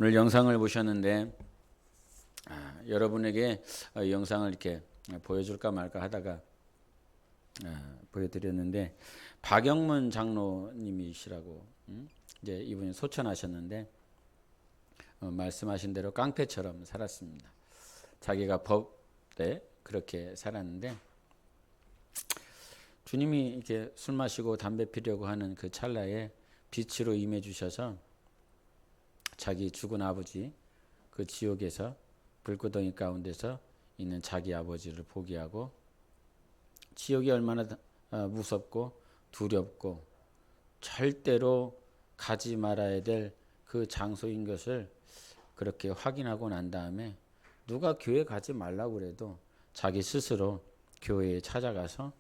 오늘 영상을 보셨는데 여러분에게 영상을 이렇게 보여줄까 말까 하다가 보여드렸는데 박영문 장로님이시라고 이제 이분이 소천하셨는데 말씀하신 대로 깡패처럼 살았습니다. 자기가 법에 그렇게 살았는데 주님이 이렇게 술 마시고 담배 피려고 하는 그 찰나에 빛으로 임해 주셔서 자기 죽은 아버지 그 지옥에서 불구덩이 가운데서 있는 자기 아버지를 포기하고 지옥이 얼마나 무섭고 두렵고 절대로 가지 말아야 될 그 장소인 것을 그렇게 확인하고 난 다음에 누가 교회 가지 말라고 그래도 자기 스스로 교회에 찾아가서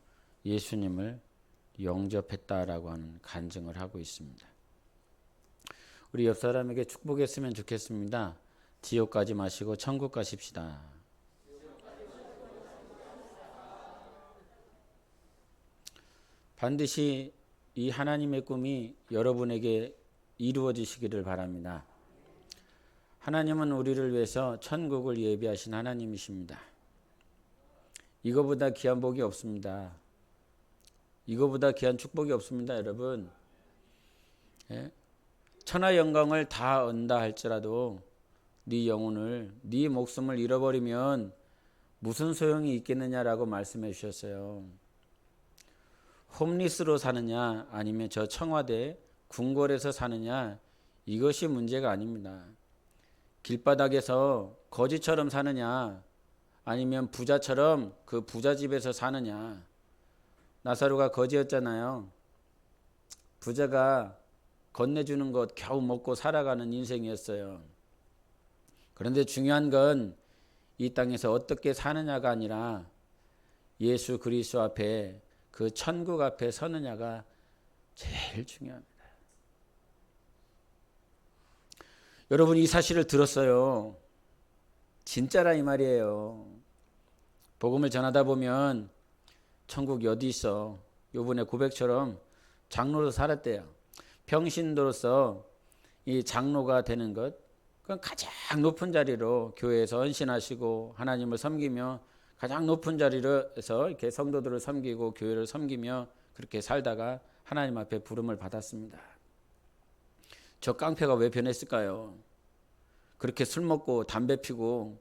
예수님을 영접했다라고 하는 간증을 하고 있습니다. 우리 옆 사람에게 축복했으면 좋겠습니다. 지옥 가지 마시고 천국 가십시다. 반드시 이 하나님의 꿈이 여러분에게 이루어지시기를 바랍니다. 하나님은 우리를 위해서 천국을 예비하신 하나님이십니다. 이거보다 귀한 복이 없습니다. 이거보다 귀한 축복이 없습니다, 여러분. 예? 천하 영광을 다 얻는다 할지라도 네 영혼을, 네 목숨을 잃어버리면 무슨 소용이 있겠느냐라고 말씀해 주셨어요. 홈리스로 사느냐 아니면 저 청와대 궁궐에서 사느냐 이것이 문제가 아닙니다. 길바닥에서 거지처럼 사느냐 아니면 부자처럼 그 부자집에서 사느냐. 나사로가 거지였잖아요. 부자가 건네주는 것 겨우 먹고 살아가는 인생이었어요. 그런데 중요한 건 이 땅에서 어떻게 사느냐가 아니라 예수 그리스도 앞에 그 천국 앞에 서느냐가 제일 중요합니다. 여러분 이 사실을 들었어요. 진짜라 이 말이에요. 복음을 전하다 보면 천국이 어디 있어. 요번에 고백처럼 장로로 살았대요. 평신도로서 이 장로가 되는 것, 그건 가장 높은 자리로 교회에서 헌신하시고 하나님을 섬기며 가장 높은 자리에서 이렇게 성도들을 섬기고 교회를 섬기며 그렇게 살다가 하나님 앞에 부름을 받았습니다. 저 깡패가 왜 변했을까요? 그렇게 술 먹고 담배 피고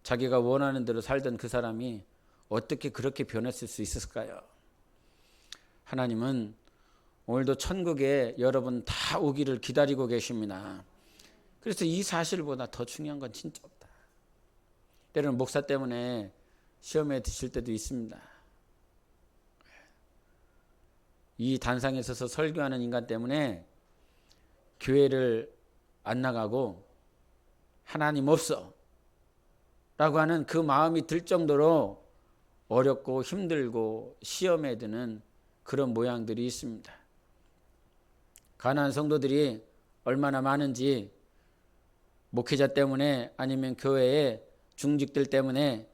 자기가 원하는 대로 살던 그 사람이 어떻게 그렇게 변했을 수 있었을까요? 하나님은 오늘도 천국에 여러분 다 오기를 기다리고 계십니다. 그래서 이 사실보다 더 중요한 건 진짜 없다. 때로는 목사 때문에 시험에 드실 때도 있습니다. 이 단상에 서서 설교하는 인간 때문에 교회를 안 나가고 하나님 없어 라고 하는 그 마음이 들 정도로 어렵고 힘들고 시험에 드는 그런 모양들이 있습니다. 가난한 성도들이 얼마나 많은지 목회자 때문에 아니면 교회의 중직들 때문에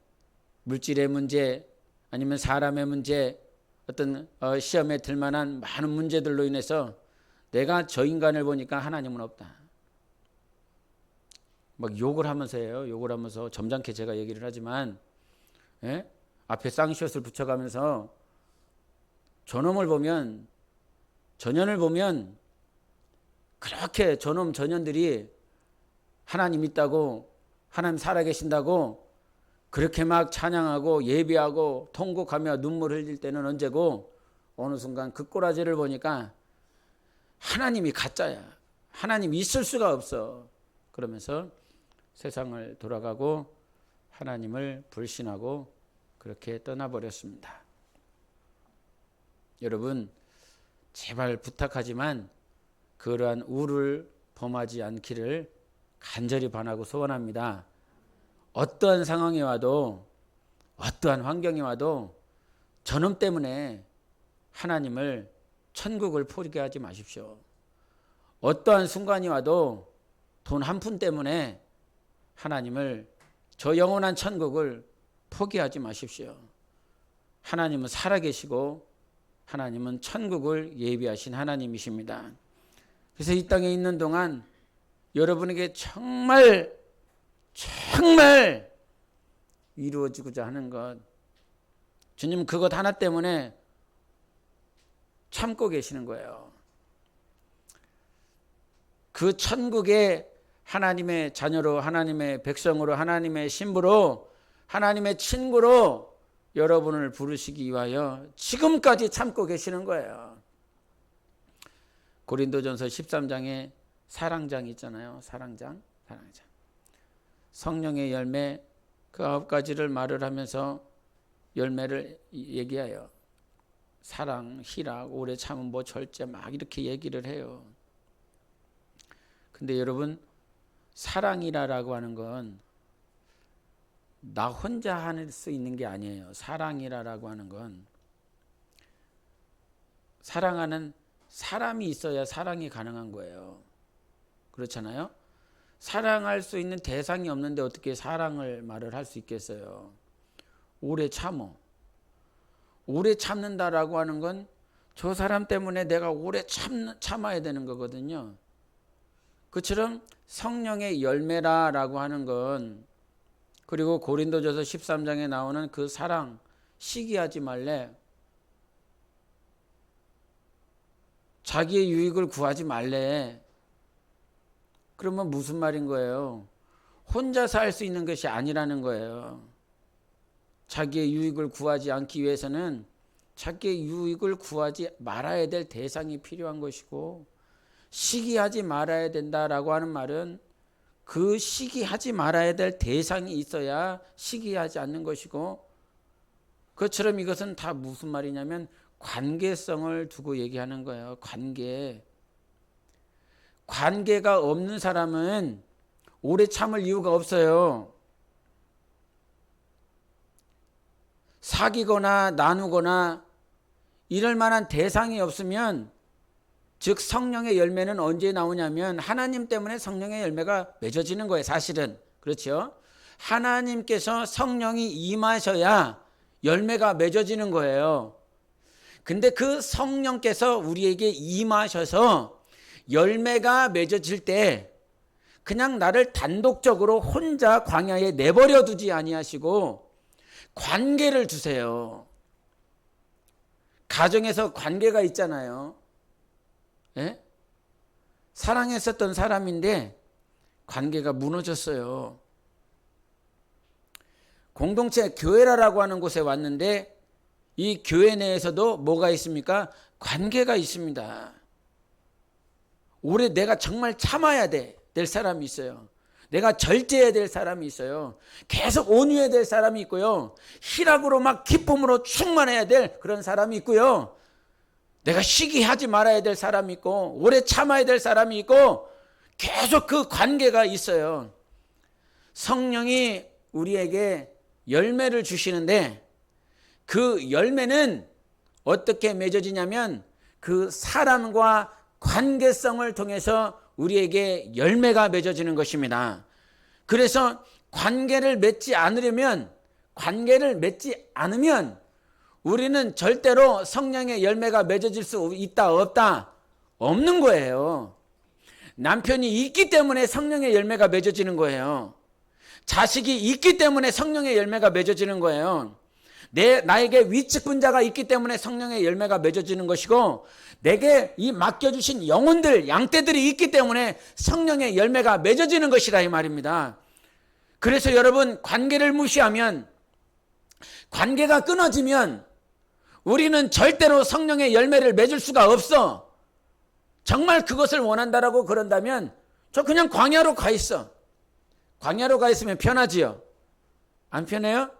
물질의 문제 아니면 사람의 문제 어떤 시험에 들 만한 많은 문제들로 인해서 내가 저 인간을 보니까 하나님은 없다. 막 욕을 하면서 해요. 욕을 하면서 점잖게 제가 얘기를 하지만 앞에 쌍시옷을 붙여가면서 저놈을 보면 전연을 보면 그렇게 저놈 전연들이 하나님 있다고 하나님 살아계신다고 그렇게 막 찬양하고 예배하고 통곡하며 눈물 흘릴 때는 언제고 어느 순간 그 꼬라지를 보니까 하나님이 가짜야. 하나님이 있을 수가 없어. 그러면서 세상을 돌아가고 하나님을 불신하고 그렇게 떠나버렸습니다. 여러분 제발 부탁하지만 그러한 우를 범하지 않기를 간절히 바라고 소원합니다. 어떠한 상황이 와도 어떠한 환경이 와도 저놈 때문에 하나님을 천국을 포기하지 마십시오. 어떠한 순간이 와도 돈 한 푼 때문에 하나님을 저 영원한 천국을 포기하지 마십시오. 하나님은 살아계시고 하나님은 천국을 예비하신 하나님이십니다. 그래서 이 땅에 있는 동안 여러분에게 정말 정말 이루어지고자 하는 것, 주님 그것 하나 때문에 참고 계시는 거예요. 그 천국에 하나님의 자녀로, 하나님의 백성으로, 하나님의 신부로, 하나님의 친구로 여러분을 부르시기 위하여 지금까지 참고 계시는 거예요. 고린도전서 13장에 사랑장 있잖아요. 사랑장. 성령의 열매 그 9가지를 말을 하면서 열매를 얘기해요. 사랑, 희락, 오래 참음, 뭐 절제 막 이렇게 얘기를 해요. 근데 여러분, 사랑이라고 하는 건 나 혼자 할 수 있는 게 아니에요. 사랑이라고 하는 건 사랑하는 사람이 있어야 사랑이 가능한 거예요. 그렇잖아요. 사랑할 수 있는 대상이 없는데 어떻게 사랑을 말을 할 수 있겠어요. 오래 참어. 오래 참는다라고 하는 건 저 사람 때문에 내가 오래 참아야 되는 거거든요. 그처럼 성령의 열매라고 하는 건, 그리고 고린도전서 13장에 나오는 그 사랑, 시기하지 말래, 자기의 유익을 구하지 말래. 그러면 무슨 말인 거예요? 혼자서 할 수 있는 것이 아니라는 거예요. 자기의 유익을 구하지 않기 위해서는 자기의 유익을 구하지 말아야 될 대상이 필요한 것이고, 시기하지 말아야 된다라고 하는 말은 그 시기하지 말아야 될 대상이 있어야 시기하지 않는 것이고, 그것처럼 이것은 다 무슨 말이냐면 관계성을 두고 얘기하는 거예요. 관계가 없는 사람은 오래 참을 이유가 없어요. 사귀거나 나누거나 이럴 만한 대상이 없으면, 즉 성령의 열매는 언제 나오냐면 하나님 때문에 성령의 열매가 맺어지는 거예요. 사실은 그렇죠. 하나님께서 성령이 임하셔야 열매가 맺어지는 거예요. 근데 그 성령께서 우리에게 임하셔서 열매가 맺어질 때 그냥 나를 단독적으로 혼자 광야에 내버려 두지 아니하시고 관계를 두세요. 가정에서 관계가 있잖아요. 예? 사랑했었던 사람인데 관계가 무너졌어요. 공동체 교회라고 하는 곳에 왔는데 이 교회 내에서도 뭐가 있습니까? 관계가 있습니다. 오래 내가 정말 참아야 될 사람이 있어요. 내가 절제해야 될 사람이 있어요. 계속 온유해야 될 사람이 있고요. 희락으로 막 기쁨으로 충만해야 될 그런 사람이 있고요. 내가 시기하지 말아야 될 사람이 있고 오래 참아야 될 사람이 있고, 계속 그 관계가 있어요. 성령이 우리에게 열매를 주시는데 그 열매는 어떻게 맺어지냐면 그 사람과 관계성을 통해서 우리에게 열매가 맺어지는 것입니다. 그래서 관계를 맺지 않으면 우리는 절대로 성령의 열매가 맺어질 수 있다 없다? 없는 거예요. 남편이 있기 때문에 성령의 열매가 맺어지는 거예요. 자식이 있기 때문에 성령의 열매가 맺어지는 거예요. 나에게 위측분자가 있기 때문에 성령의 열매가 맺어지는 것이고, 내게 이 맡겨주신 영혼들, 양떼들이 있기 때문에 성령의 열매가 맺어지는 것이라 이 말입니다. 그래서 여러분, 관계를 무시하면, 관계가 끊어지면 우리는 절대로 성령의 열매를 맺을 수가 없어. 정말 그것을 원한다라고 그런다면 저 그냥 광야로 가 있어. 광야로 가 있으면 편하지요? 안 편해요?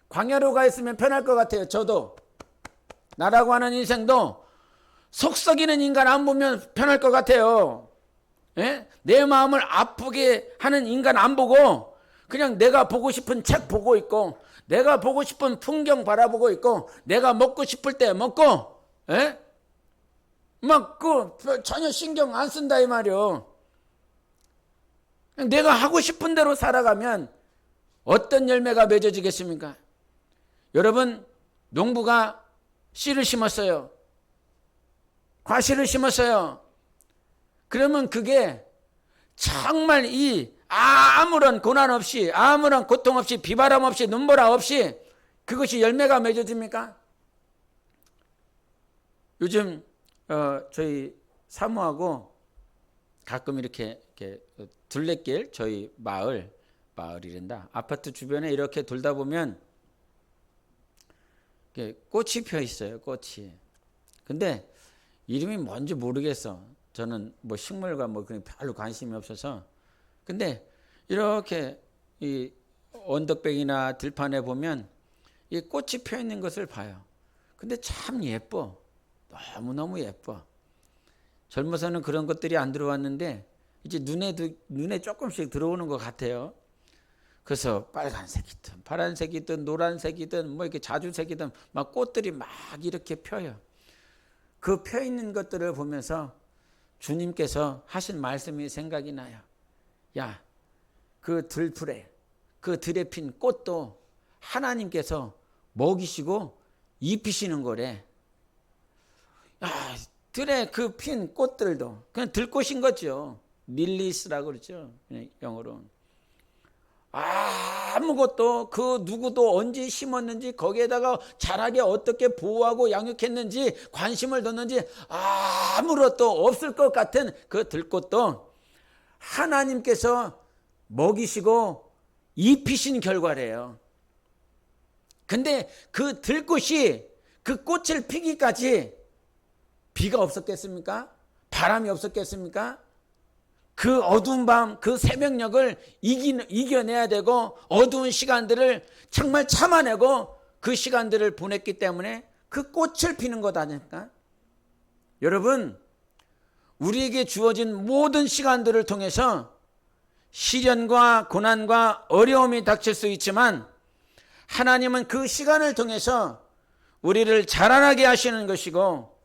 광야로 가 있으면 편할 것 같아요. 저도. 나라고 하는 인생도 속 썩이는 인간 안 보면 편할 것 같아요. 예? 내 마음을 아프게 하는 인간 안 보고 그냥 내가 보고 싶은 책 보고 있고, 내가 보고 싶은 풍경 바라보고 있고, 내가 먹고 싶을 때 먹고, 예? 막 전혀 신경 안 쓴다 이 말이요. 내가 하고 싶은 대로 살아가면 어떤 열매가 맺어지겠습니까? 여러분, 농부가 씨를 심었어요. 과실을 심었어요. 그러면 그게 정말 이 아무런 고난 없이, 아무런 고통 없이, 비바람 없이, 눈보라 없이 그것이 열매가 맺어집니까? 요즘 저희 사모하고 가끔 이렇게 둘레길, 저희 마을이란다, 아파트 주변에 이렇게 돌다 보면 꽃이 펴 있어요. 꽃이. 근데 이름이 뭔지 모르겠어. 저는 뭐 식물과 뭐 별로 관심이 없어서. 근데 이렇게 이 언덕백이나 들판에 보면 이 꽃이 펴 있는 것을 봐요. 근데 참 예뻐. 너무너무 예뻐. 젊어서는 그런 것들이 안 들어왔는데 이제 눈에 조금씩 들어오는 것 같아요. 그래서 빨간색이든 파란색이든 노란색이든 뭐 이렇게 자주색이든 막 꽃들이 막 이렇게 펴요. 그 펴 있는 것들을 보면서 주님께서 하신 말씀이 생각이 나요. 야, 그 들풀에, 그 들에 핀 꽃도 하나님께서 먹이시고 입히시는 거래. 야, 들에 그 핀 꽃들도 그냥 들꽃인 거죠. 릴리스라고 그러죠. 영어로. 아무것도 그 누구도 언제 심었는지 거기에다가 자라게 어떻게 보호하고 양육했는지 관심을 뒀는지 아무것도 없을 것 같은 그 들꽃도 하나님께서 먹이시고 입히신 결과래요. 근데 그 들꽃이 그 꽃을 피기까지 비가 없었겠습니까? 바람이 없었겠습니까? 그 어두운 밤, 그 새벽녘을 이겨내야 되고 어두운 시간들을 정말 참아내고 그 시간들을 보냈기 때문에 그 꽃을 피는 것 아닙니까? 여러분, 우리에게 주어진 모든 시간들을 통해서 시련과 고난과 어려움이 닥칠 수 있지만 하나님은 그 시간을 통해서 우리를 자라나게 하시는 것이고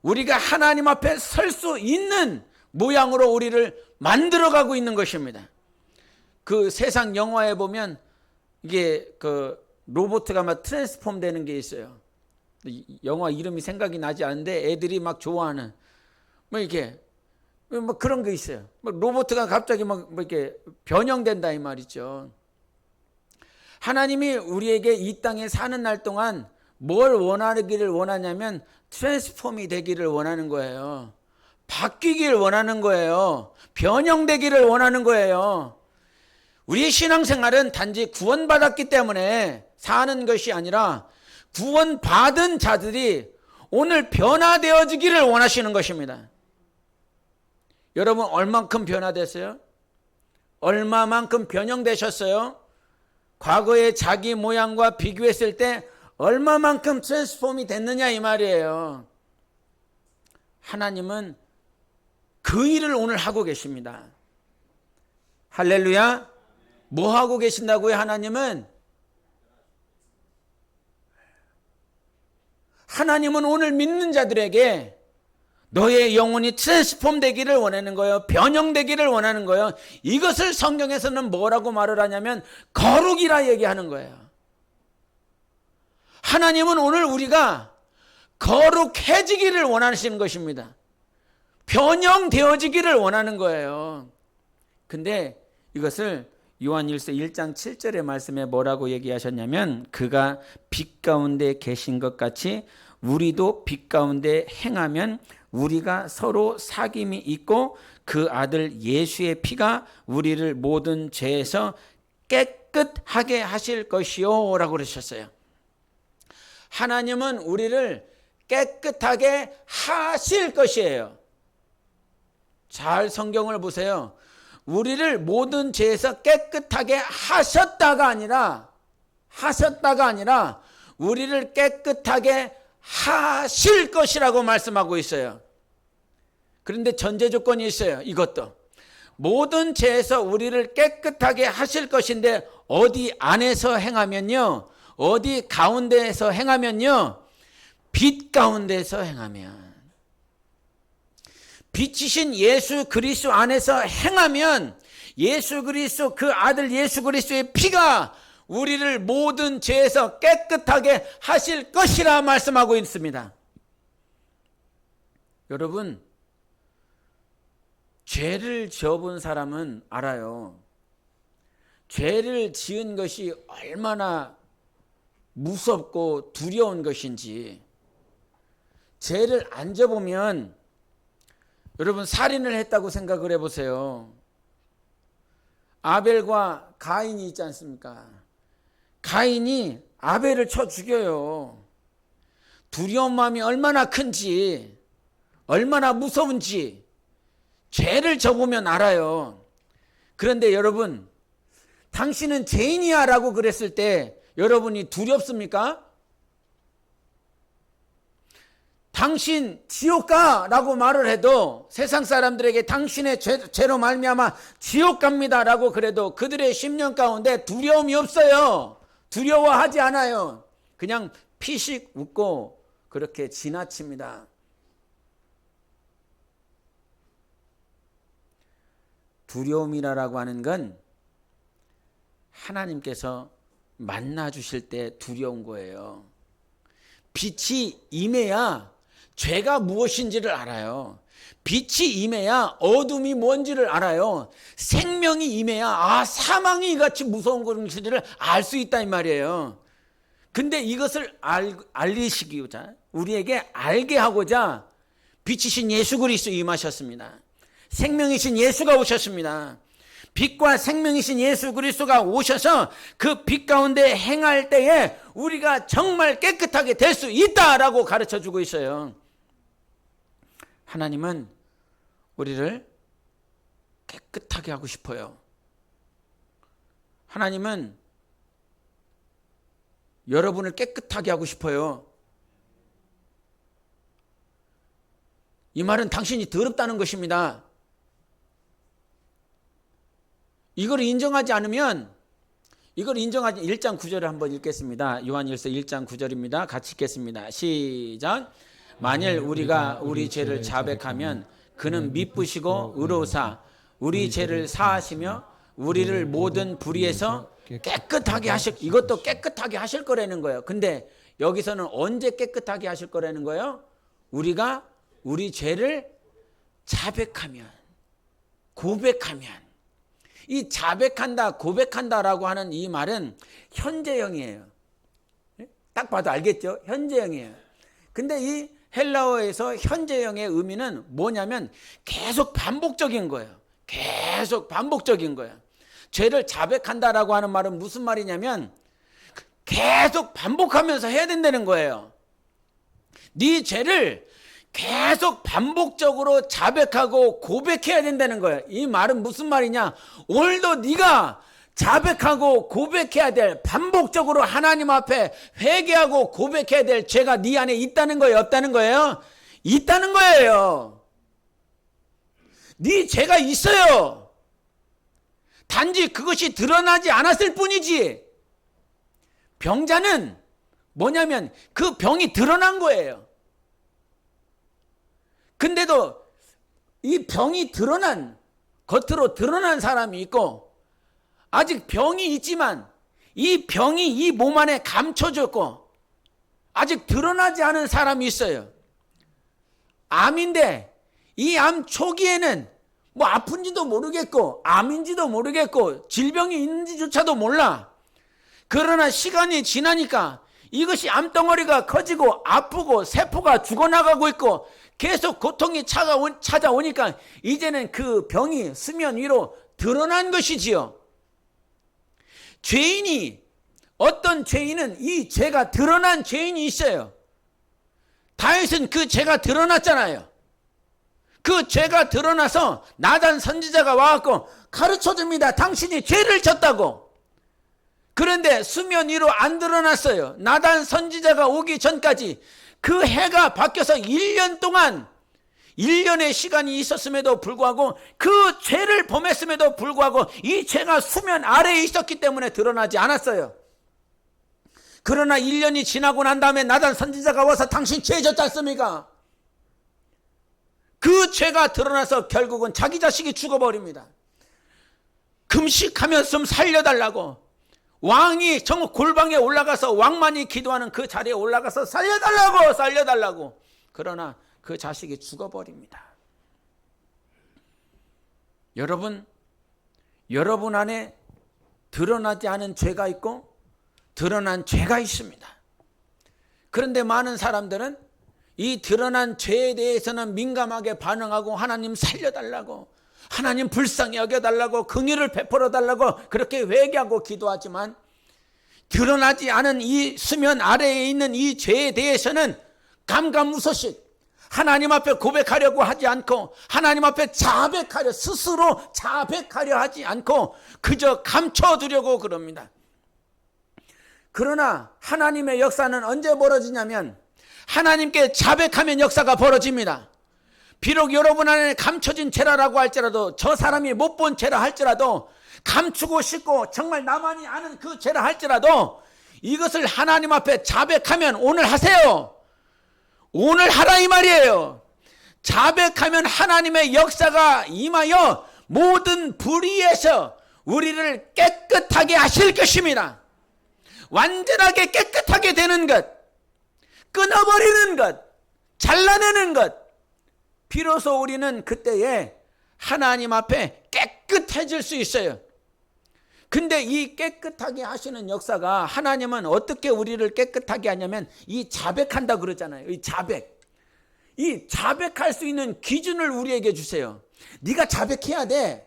우리가 하나님 앞에 설 수 있는 모양으로 우리를 만들어가고 있는 것입니다. 그 세상 영화에 보면 이게 그 로봇가 막 트랜스폼 되는 게 있어요. 영화 이름이 생각이 나지 않는데 애들이 막 좋아하는 뭐 이렇게 뭐 그런 게 있어요. 로봇가 갑자기 막 이렇게 변형된다 이 말이죠. 하나님이 우리에게 이 땅에 사는 날 동안 뭘 원하기를 원하냐면 트랜스폼이 되기를 원하는 거예요. 바뀌기를 원하는 거예요. 변형되기를 원하는 거예요. 우리의 신앙생활은 단지 구원받았기 때문에 사는 것이 아니라 구원받은 자들이 오늘 변화되어지기를 원하시는 것입니다. 여러분 얼만큼 변화됐어요? 얼마만큼 변형되셨어요? 과거의 자기 모양과 비교했을 때 얼마만큼 트랜스폼이 됐느냐 이 말이에요. 하나님은 그 일을 오늘 하고 계십니다. 할렐루야. 뭐 하고 계신다고요? 하나님은 오늘 믿는 자들에게 너의 영혼이 트랜스폼 되기를 원하는 거예요. 변형되기를 원하는 거예요. 이것을 성경에서는 뭐라고 말을 하냐면 거룩이라 얘기하는 거예요. 하나님은 오늘 우리가 거룩해지기를 원하시는 것입니다. 변형되어지기를 원하는 거예요. 근데 이것을 요한일서 1장 7절의 말씀에 뭐라고 얘기하셨냐면 그가 빛 가운데 계신 것 같이 우리도 빛 가운데 행하면 우리가 서로 사귐이 있고 그 아들 예수의 피가 우리를 모든 죄에서 깨끗하게 하실 것이요 라고 그러셨어요. 하나님은 우리를 깨끗하게 하실 것이에요. 잘 성경을 보세요. 우리를 모든 죄에서 깨끗하게 하셨다가 아니라 우리를 깨끗하게 하실 것이라고 말씀하고 있어요. 그런데 전제 조건이 있어요. 이것도 모든 죄에서 우리를 깨끗하게 하실 것인데 어디 안에서 행하면요, 어디 가운데에서 행하면요, 빛 가운데에서 행하면, 빛이신 예수 그리스도 안에서 행하면 예수 그리스도 그 아들 예수 그리스도의 피가 우리를 모든 죄에서 깨끗하게 하실 것이라 말씀하고 있습니다. 여러분, 죄를 지어본 사람은 알아요. 죄를 지은 것이 얼마나 무섭고 두려운 것인지. 죄를 안 져보면, 여러분 살인을 했다고 생각을 해보세요. 아벨과 가인이 있지 않습니까? 가인이 아벨을 쳐 죽여요. 두려운 마음이 얼마나 큰지, 얼마나 무서운지 죄를 져보면 알아요. 그런데 여러분, 당신은 죄인이야 라고 그랬을 때 여러분이 두렵습니까? 당신 지옥 가 라고 말을 해도, 세상 사람들에게 당신의 죄로 말미암아 지옥 갑니다 라고 그래도 그들의 심령 가운데 두려움이 없어요. 두려워하지 않아요. 그냥 피식 웃고 그렇게 지나칩니다. 두려움이라고 하는 건 하나님께서 만나 주실 때 두려운 거예요. 빛이 임해야 죄가 무엇인지를 알아요. 빛이 임해야 어둠이 뭔지를 알아요. 생명이 임해야 사망이 이같이 무서운 것인지를 알 수 있다 이 말이에요. 근데 이것을 알리시기보다, 우리에게 알게 하고자 빛이신 예수 그리스도 임하셨습니다. 생명이신 예수가 오셨습니다. 빛과 생명이신 예수 그리스도가 오셔서 그 빛 가운데 행할 때에 우리가 정말 깨끗하게 될 수 있다라고 가르쳐주고 있어요. 하나님은 우리를 깨끗하게 하고 싶어요. 하나님은 여러분을 깨끗하게 하고 싶어요. 이 말은 당신이 더럽다는 것입니다. 이걸 인정하지 않으면, 1장 9절을 한번 읽겠습니다. 요한일서 1장 9절입니다. 같이 읽겠습니다. 시작. 만일 우리가 우리 죄를 자백하면 그는 미쁘시고 의로우사 우리 죄를 사하시며 우리를 모든 불의에서 깨끗하게 이것도 깨끗하게 하실 거라는 거예요. 근데 여기서는 언제 깨끗하게 하실 거라는 거예요? 우리가 우리 죄를 자백하면, 고백하면. 이 자백한다, 고백한다라고 하는 이 말은 현재형이에요. 딱 봐도 알겠죠? 현재형이에요. 근데 이 헬라어에서 현재형의 의미는 뭐냐면 계속 반복적인 거예요. 계속 반복적인 거예요. 죄를 자백한다라고 하는 말은 무슨 말이냐면 계속 반복하면서 해야 된다는 거예요. 네 죄를 계속 반복적으로 자백하고 고백해야 된다는 거예요. 이 말은 무슨 말이냐? 오늘도 네가 자백하고 고백해야 될, 반복적으로 하나님 앞에 회개하고 고백해야 될 죄가 네 안에 있다는 거예요? 없다는 거예요? 있다는 거예요. 네 죄가 있어요. 단지 그것이 드러나지 않았을 뿐이지. 병자는 뭐냐면 그 병이 드러난 거예요. 근데도 이 병이 겉으로 드러난 사람이 있고, 아직 병이 있지만 이 병이 이 몸 안에 감춰졌고 아직 드러나지 않은 사람이 있어요. 암인데 이 암 초기에는 뭐 아픈지도 모르겠고 암인지도 모르겠고 질병이 있는지조차도 몰라. 그러나 시간이 지나니까 이것이 암덩어리가 커지고 아프고 세포가 죽어나가고 있고 계속 고통이 찾아오니까 이제는 그 병이 수면 위로 드러난 것이지요. 어떤 죄인은 이 죄가 드러난 죄인이 있어요. 다윗은 그 죄가 드러났잖아요. 그 죄가 드러나서 나단 선지자가 와갖고 가르쳐줍니다. 당신이 죄를 졌다고. 그런데 수면 위로 안 드러났어요. 나단 선지자가 오기 전까지 그 해가 바뀌어서 1년 동안 1년의 시간이 있었음에도 불구하고 그 죄를 범했음에도 불구하고 이 죄가 수면 아래에 있었기 때문에 드러나지 않았어요. 그러나 1년이 지나고 난 다음에 나단 선지자가 와서 당신 죄 졌지 않습니까? 그 죄가 드러나서 결국은 자기 자식이 죽어버립니다. 금식하면서 좀 살려달라고 왕이 정말 골방에 올라가서 왕만이 기도하는 그 자리에 올라가서 살려달라고 그러나 그 자식이 죽어버립니다. 여러분 안에 드러나지 않은 죄가 있고 드러난 죄가 있습니다. 그런데 많은 사람들은 이 드러난 죄에 대해서는 민감하게 반응하고 하나님 살려달라고, 하나님 불쌍히 여겨달라고, 긍휼을 베풀어달라고 그렇게 회개하고 기도하지만 드러나지 않은 이 수면 아래에 있는 이 죄에 대해서는 감감무소식 하나님 앞에 고백하려고 하지 않고 하나님 앞에 자백하려, 스스로 자백하려 하지 않고 그저 감춰두려고 그럽니다. 그러나 하나님의 역사는 언제 벌어지냐면 하나님께 자백하면 역사가 벌어집니다. 비록 여러분 안에 감춰진 죄라고 할지라도, 저 사람이 못 본 죄라 할지라도, 감추고 싶고 정말 나만이 아는 그 죄라 할지라도 이것을 하나님 앞에 자백하면, 오늘 하세요, 오늘 하라 이 말이에요. 자백하면 하나님의 역사가 임하여 모든 불의에서 우리를 깨끗하게 하실 것입니다. 완전하게 깨끗하게 되는 것, 끊어버리는 것, 잘라내는 것, 비로소 우리는 그때에 하나님 앞에 깨끗해질 수 있어요. 근데 이 깨끗하게 하시는 역사가, 하나님은 어떻게 우리를 깨끗하게 하냐면 이 자백한다 그러잖아요. 이 자백. 이 자백할 수 있는 기준을 우리에게 주세요. 네가 자백해야 돼.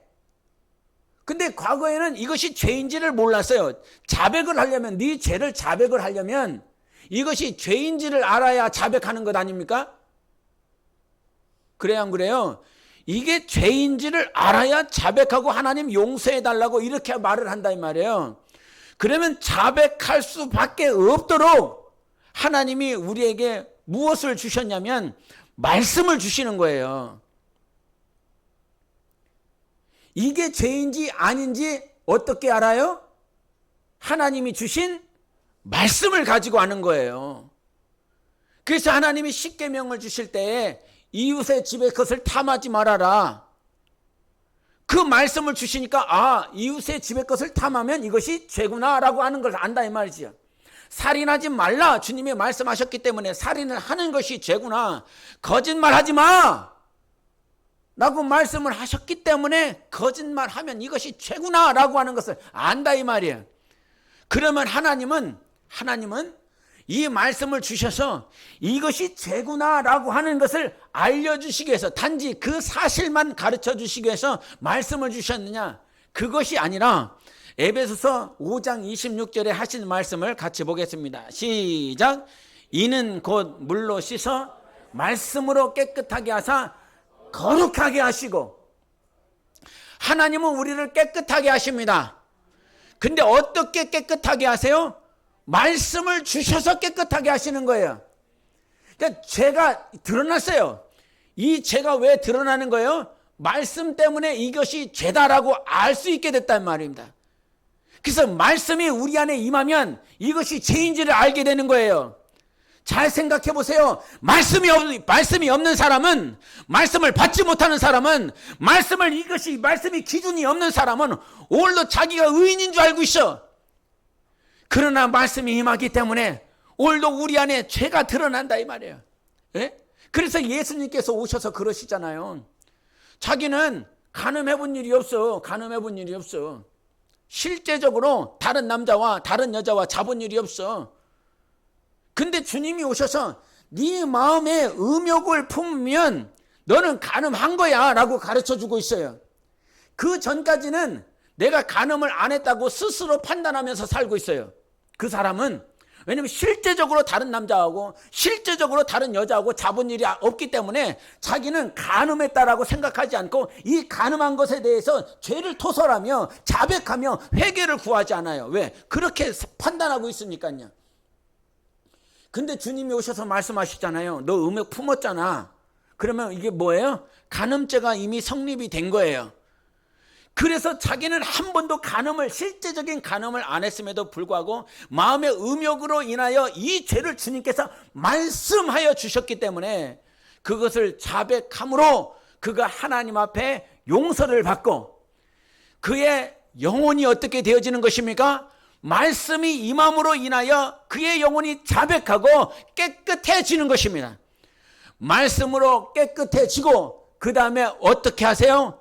근데 과거에는 이것이 죄인지를 몰랐어요. 자백을 하려면, 네 죄를 자백을 하려면 이것이 죄인지를 알아야 자백하는 것 아닙니까? 그래요, 안 그래요? 이게 죄인지를 알아야 자백하고 하나님 용서해달라고 이렇게 말을 한다 이 말이에요. 그러면 자백할 수밖에 없도록 하나님이 우리에게 무엇을 주셨냐면 말씀을 주시는 거예요. 이게 죄인지 아닌지 어떻게 알아요? 하나님이 주신 말씀을 가지고 아는 거예요. 그래서 하나님이 십계명을 주실 때에 이웃의 집의 것을 탐하지 말아라, 그 말씀을 주시니까 아, 이웃의 집의 것을 탐하면 이것이 죄구나 라고 하는 걸 안다 이 말이죠. 살인하지 말라, 주님이 말씀하셨기 때문에 살인을 하는 것이 죄구나, 거짓말하지 마 라고 말씀을 하셨기 때문에 거짓말하면 이것이 죄구나 라고 하는 것을 안다 이 말이에요. 그러면 하나님은 이 말씀을 주셔서 이것이 죄구나 라고 하는 것을 알려주시기 위해서, 단지 그 사실만 가르쳐 주시기 위해서 말씀을 주셨느냐, 그것이 아니라 에베소서 5장 26절에 하신 말씀을 같이 보겠습니다. 시작. 이는 곧 물로 씻어 말씀으로 깨끗하게 하사 거룩하게 하시고. 하나님은 우리를 깨끗하게 하십니다. 근데 어떻게 깨끗하게 하세요? 말씀을 주셔서 깨끗하게 하시는 거예요. 그러니까 죄가 드러났어요. 이 죄가 왜 드러나는 거예요? 말씀 때문에 이것이 죄다라고 알 수 있게 됐단 말입니다. 그래서 말씀이 우리 안에 임하면 이것이 죄인지를 알게 되는 거예요. 잘 생각해 보세요. 말씀이 없는 사람은, 말씀을 받지 못하는 사람은, 말씀이 기준이 없는 사람은 오늘도 자기가 의인인 줄 알고 있어. 그러나 말씀이 임하기 때문에 오늘도 우리 안에 죄가 드러난다 이 말이에요. 예? 그래서 예수님께서 오셔서 그러시잖아요. 자기는 간음해 본 일이 없어. 실제적으로 다른 남자와 다른 여자와 자본 일이 없어. 근데 주님이 오셔서 네 마음에 음욕을 품으면 너는 간음한 거야 라고 가르쳐주고 있어요. 그 전까지는 내가 간음을 안 했다고 스스로 판단하면서 살고 있어요. 그 사람은. 왜냐하면 실제적으로 다른 남자하고 실제적으로 다른 여자하고 자본 일이 없기 때문에 자기는 간음했다라고 생각하지 않고 이 간음한 것에 대해서 죄를 토설하며 자백하며 회개를 구하지 않아요. 왜? 그렇게 판단하고 있으니까요. 근데 주님이 오셔서 말씀하시잖아요. 너 음욕 품었잖아. 그러면 이게 뭐예요? 간음죄가 이미 성립이 된 거예요. 그래서 자기는 한 번도 실제적인 간음을 안 했음에도 불구하고 마음의 음욕으로 인하여 이 죄를 주님께서 말씀하여 주셨기 때문에 그것을 자백함으로 그가 하나님 앞에 용서를 받고, 그의 영혼이 어떻게 되어지는 것입니까? 말씀이 임함으로 인하여 그의 영혼이 자백하고 깨끗해지는 것입니다. 말씀으로 깨끗해지고 그 다음에 어떻게 하세요?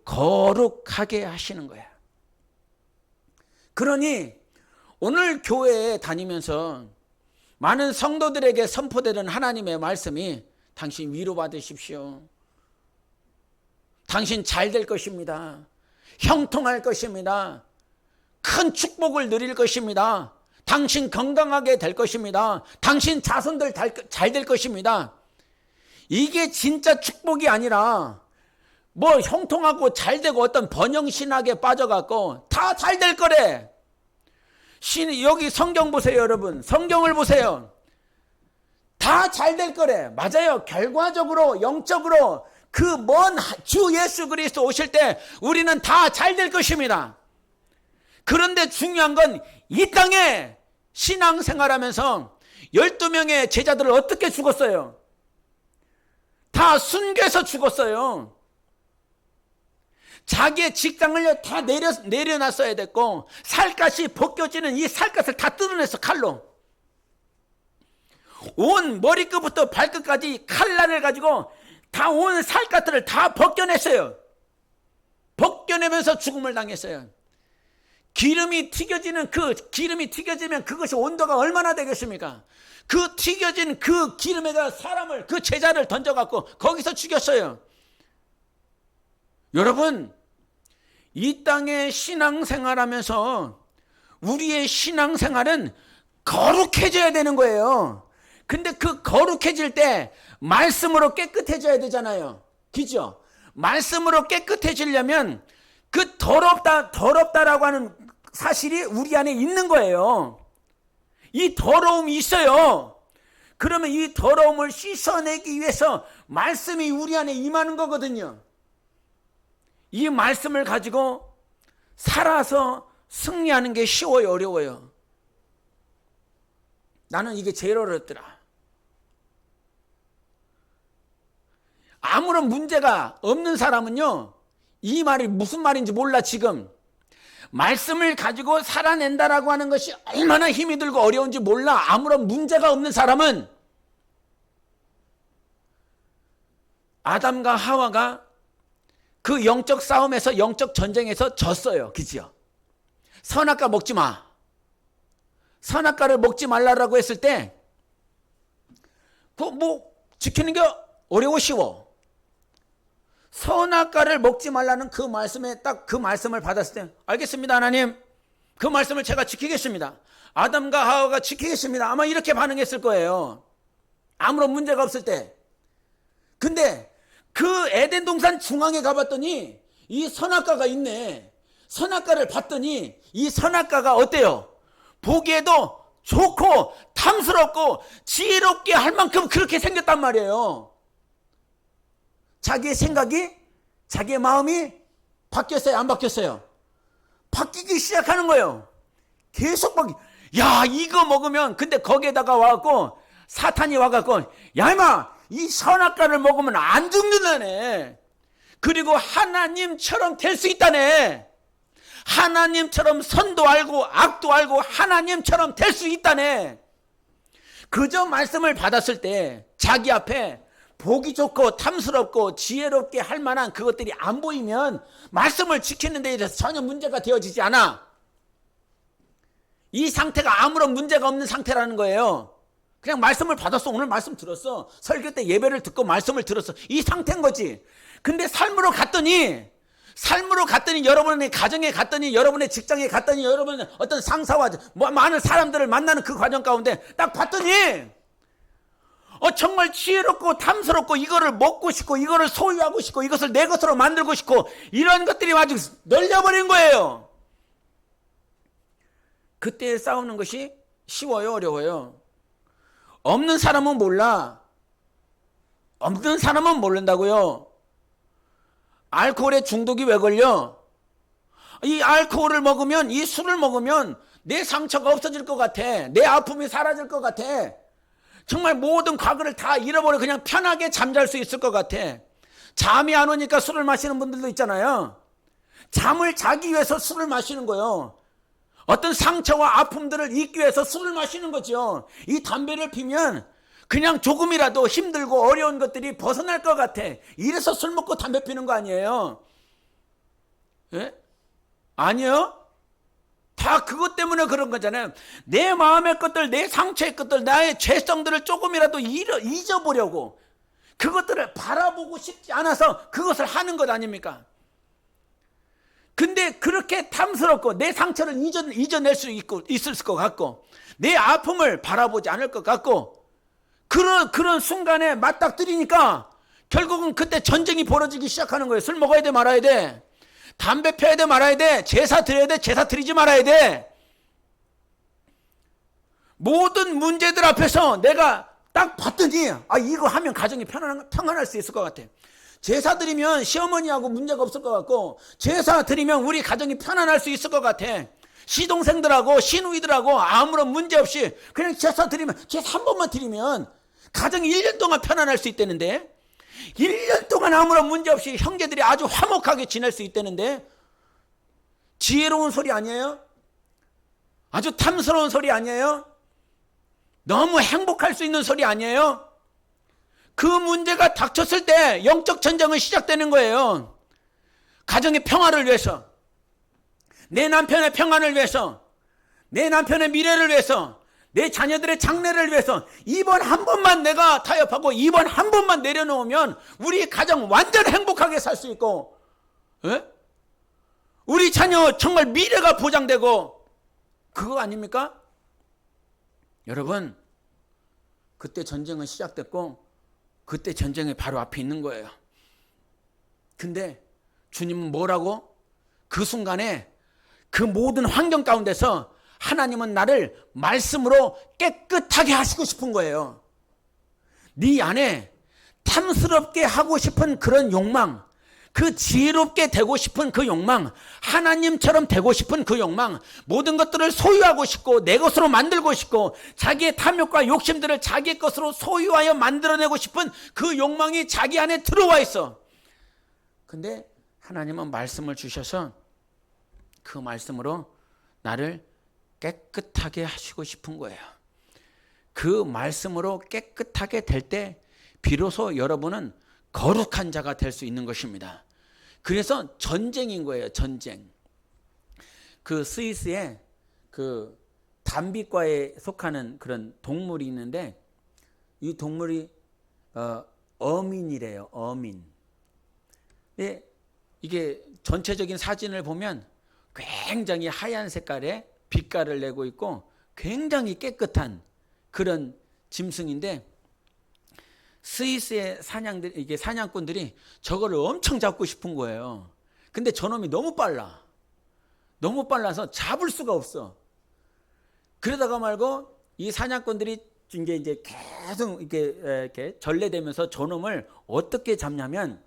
거룩하게 하시는 거야. 그러니 오늘 교회에 다니면서 많은 성도들에게 선포되는 하나님의 말씀이 당신 위로받으십시오. 당신 잘 될 것입니다. 형통할 것입니다. 큰 축복을 누릴 것입니다. 당신 건강하게 될 것입니다. 당신 자손들 잘 될 것입니다. 이게 진짜 축복이 아니라 뭐 형통하고 잘 되고 어떤 번영신학에 빠져갖고 다 잘 될 거래. 여기 성경 보세요, 여러분. 성경을 보세요. 다 잘 될 거래. 맞아요. 결과적으로 영적으로 그 먼 주 예수 그리스도 오실 때 우리는 다 잘 될 것입니다. 그런데 중요한 건 이 땅에 신앙생활하면서 12명의 제자들을 어떻게 죽었어요? 다 순교해서 죽었어요. 자기의 직장을 다 내려놨어야 됐고 살갗이 벗겨지는 이 살갗을 다 뜯어냈어. 칼로. 온 머리끝부터 발끝까지 칼날을 가지고 다 온 살갗들을 다 벗겨냈어요. 벗겨내면서 죽음을 당했어요. 기름이 튀겨지면 그것이 온도가 얼마나 되겠습니까? 그 튀겨진 그 기름에다 사람을, 그 제자를 던져갖고 거기서 죽였어요. 여러분, 이 땅에 신앙생활하면서 우리의 신앙생활은 거룩해져야 되는 거예요. 근데 그 거룩해질 때 말씀으로 깨끗해져야 되잖아요. 그죠? 말씀으로 깨끗해지려면 그 더럽다라고 하는 사실이 우리 안에 있는 거예요. 이 더러움이 있어요. 그러면 이 더러움을 씻어내기 위해서 말씀이 우리 안에 임하는 거거든요. 이 말씀을 가지고 살아서 승리하는 게 쉬워요, 어려워요? 나는 이게 제일 어렵더라. 아무런 문제가 없는 사람은요, 이 말이 무슨 말인지 몰라. 지금 말씀을 가지고 살아낸다라고 하는 것이 얼마나 힘이 들고 어려운지 몰라. 아무런 문제가 없는 사람은 아담과 하와가 그 영적 싸움에서, 영적 전쟁에서 졌어요. 그죠? 선악과 먹지 마. 선악과를 먹지 말라라고 했을 때 지키는 게 어려워 쉬워. 선악과를 먹지 말라는 그 말씀에 딱 그 말씀을 받았을 때 알겠습니다, 하나님. 그 말씀을 제가 지키겠습니다. 아담과 하와가 지키겠습니다. 아마 이렇게 반응했을 거예요. 아무런 문제가 없을 때. 근데 그 에덴 동산 중앙에 가봤더니 이 선악과가 있네. 선악과를 봤더니 이 선악과가 어때요? 보기에도 좋고 탐스럽고 지혜롭게 할 만큼 그렇게 생겼단 말이에요. 자기의 생각이, 자기의 마음이 바뀌었어요, 안 바뀌었어요? 바뀌기 시작하는 거예요. 계속 야, 이거 먹으면, 근데 거기에다가 와갖고 사탄이 와갖고, 야 임마, 이 선악과를 먹으면 안 죽는다네. 그리고 하나님처럼 될 수 있다네. 하나님처럼 선도 알고 악도 알고 하나님처럼 될 수 있다네. 그저 말씀을 받았을 때 자기 앞에 보기 좋고 탐스럽고 지혜롭게 할 만한 그것들이 안 보이면 말씀을 지키는 데 대해서 전혀 문제가 되어지지 않아. 이 상태가 아무런 문제가 없는 상태라는 거예요. 그냥 말씀을 받았어. 오늘 말씀 들었어. 설교 때 예배를 듣고 말씀을 들었어. 이 상태인 거지. 근데 삶으로 갔더니 여러분의 가정에 갔더니 여러분의 직장에 갔더니 여러분의 어떤 상사와 많은 사람들을 만나는 그 과정 가운데 딱 봤더니 정말 지혜롭고 탐스럽고 이거를 먹고 싶고 이거를 소유하고 싶고 이것을 내 것으로 만들고 싶고 이런 것들이 아주 널려버린 거예요. 그때 싸우는 것이 쉬워요, 어려워요? 없는 사람은 몰라. 없는 사람은 모른다고요. 알코올에 중독이 왜 걸려? 이 알코올을 먹으면, 이 술을 먹으면 내 상처가 없어질 것 같아. 내 아픔이 사라질 것 같아. 정말 모든 과거를 다 잃어버려 그냥 편하게 잠잘 수 있을 것 같아. 잠이 안 오니까 술을 마시는 분들도 있잖아요. 잠을 자기 위해서 술을 마시는 거예요. 어떤 상처와 아픔들을 잊기 위해서 술을 마시는 거죠. 이 담배를 피면 그냥 조금이라도 힘들고 어려운 것들이 벗어날 것 같아. 이래서 술 먹고 담배 피는 거 아니에요. 예? 아니요. 다 그것 때문에 그런 거잖아요. 내 마음의 것들, 내 상처의 것들, 나의 죄성들을 조금이라도 잊어보려고 그것들을 바라보고 싶지 않아서 그것을 하는 것 아닙니까? 근데 그렇게 탐스럽고 내 상처를 잊어낼 수 있을 것 같고 내 아픔을 바라보지 않을 것 같고 그런 순간에 맞닥뜨리니까 결국은 그때 전쟁이 벌어지기 시작하는 거예요. 술 먹어야 돼 말아야 돼. 담배 펴야 돼 말아야 돼. 제사 드려야 돼. 제사 드리지 말아야 돼. 모든 문제들 앞에서 내가 딱 봤더니 이거 하면 가정이 평안할 수 있을 것 같아. 제사 드리면 시어머니하고 문제가 없을 것 같고 제사 드리면 우리 가정이 편안할 수 있을 것 같아. 시동생들하고 시누이들하고 아무런 문제 없이 그냥 제사 한 번만 드리면 가정이 1년 동안 편안할 수 있다는데 1년 동안 아무런 문제 없이 형제들이 아주 화목하게 지낼 수 있다는데 지혜로운 소리 아니에요? 아주 탐스러운 소리 아니에요? 너무 행복할 수 있는 소리 아니에요? 그 문제가 닥쳤을 때 영적 전쟁은 시작되는 거예요. 가정의 평화를 위해서, 내 남편의 평안을 위해서, 내 남편의 미래를 위해서, 내 자녀들의 장래를 위해서 이번 한 번만 내가 타협하고 이번 한 번만 내려놓으면 우리 가정 완전 행복하게 살 수 있고 우리 자녀 정말 미래가 보장되고 그거 아닙니까? 여러분 그때 전쟁은 시작됐고 그때 전쟁이 바로 앞에 있는 거예요. 근데 주님은 뭐라고? 그 순간에 그 모든 환경 가운데서 하나님은 나를 말씀으로 깨끗하게 하시고 싶은 거예요. 네 안에 탐스럽게 하고 싶은 그런 욕망, 그 지혜롭게 되고 싶은 그 욕망, 하나님처럼 되고 싶은 그 욕망, 모든 것들을 소유하고 싶고 내 것으로 만들고 싶고 자기의 탐욕과 욕심들을 자기의 것으로 소유하여 만들어내고 싶은 그 욕망이 자기 안에 들어와 있어. 근데 하나님은 말씀을 주셔서 그 말씀으로 나를 깨끗하게 하시고 싶은 거예요. 그 말씀으로 깨끗하게 될 때 비로소 여러분은 거룩한 자가 될 수 있는 것입니다. 그래서 전쟁인 거예요. 전쟁. 그 스위스에 그 담비과에 속하는 그런 동물이 있는데 이 동물이 어민이래요. 어민. 이게 전체적인 사진을 보면 굉장히 하얀 색깔의 빛깔을 내고 있고 굉장히 깨끗한 그런 짐승인데 스위스의 사냥꾼들이 저거를 엄청 잡고 싶은 거예요. 근데 저놈이 너무 빨라. 너무 빨라서 잡을 수가 없어. 그러다가 말고 이 사냥꾼들이 이제 계속 이렇게 전래되면서 저놈을 어떻게 잡냐면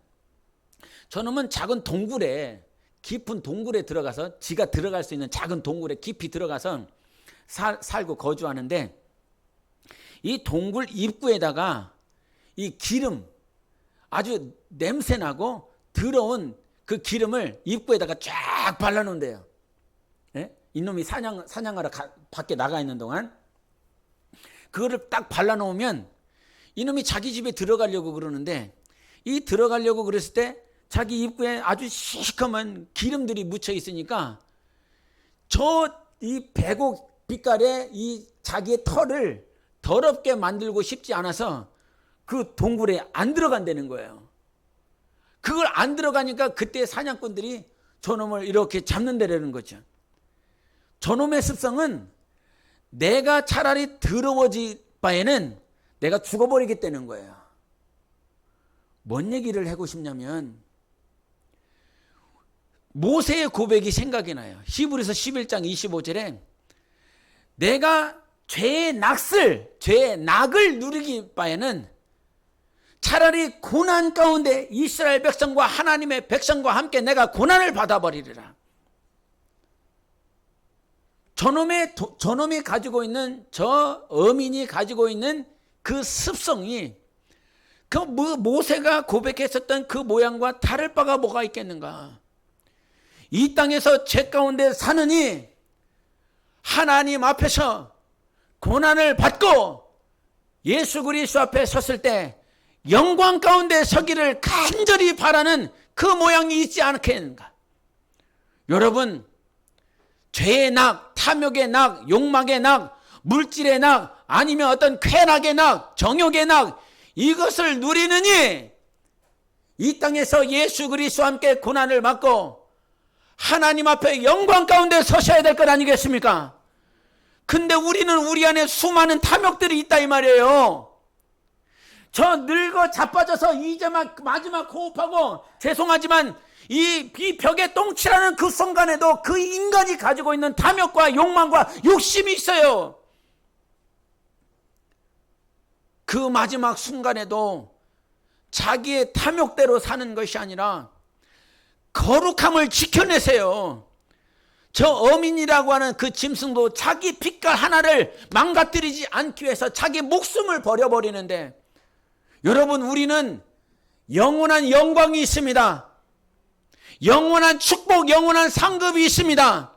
저놈은 작은 동굴에 깊은 동굴에 들어가서 지가 들어갈 수 있는 작은 동굴에 깊이 들어가서 살고 거주하는데 이 동굴 입구에다가 이 기름 아주 냄새나고 더러운 그 기름을 입구에다가 쫙 발라놓은대요. 예? 이놈이 사냥하러 밖에 나가 있는 동안 그거를 딱 발라놓으면 이놈이 자기 집에 들어가려고 그러는데 이 들어가려고 그랬을 때 자기 입구에 아주 시커먼 기름들이 묻혀 있으니까 이 백옥 빛깔의 이 자기의 털을 더럽게 만들고 싶지 않아서 그 동굴에 안 들어간다는 거예요. 그걸 안 들어가니까 그때 사냥꾼들이 저놈을 이렇게 잡는다는 거죠. 저놈의 습성은 내가 차라리 더러워질 바에는 내가 죽어버리겠다는 거예요. 뭔 얘기를 하고 싶냐면 모세의 고백이 생각이 나요. 히브리서 11장 25절에 내가 죄의 낙을 누리기 바에는 차라리 고난 가운데 이스라엘 백성과 하나님의 백성과 함께 내가 고난을 받아버리리라. 저놈이 가지고 있는 저 어민이 가지고 있는 그 습성이 그 모세가 고백했었던 그 모양과 다를 바가 뭐가 있겠는가. 이 땅에서 죄 가운데 사느니 하나님 앞에서 고난을 받고 예수 그리스도 앞에 섰을 때 영광 가운데 서기를 간절히 바라는 그 모양이 있지 않겠는가. 여러분, 죄의 낙, 탐욕의 낙, 욕망의 낙, 물질의 낙, 아니면 어떤 쾌락의 낙, 정욕의 낙, 이것을 누리느니 이 땅에서 예수 그리스도와 함께 고난을 받고 하나님 앞에 영광 가운데 서셔야 될 것 아니겠습니까? 근데 우리는 우리 안에 수많은 탐욕들이 있다 이 말이에요. 저 늙어 자빠져서 이제 마지막 호흡하고, 죄송하지만 이 벽에 똥칠하는 그 순간에도 그 인간이 가지고 있는 탐욕과 욕망과 욕심이 있어요. 그 마지막 순간에도 자기의 탐욕대로 사는 것이 아니라 거룩함을 지켜내세요. 저 어민이라고 하는 그 짐승도 자기 빛깔 하나를 망가뜨리지 않기 위해서 자기 목숨을 버려버리는데, 여러분, 우리는 영원한 영광이 있습니다. 영원한 축복, 영원한 상급이 있습니다.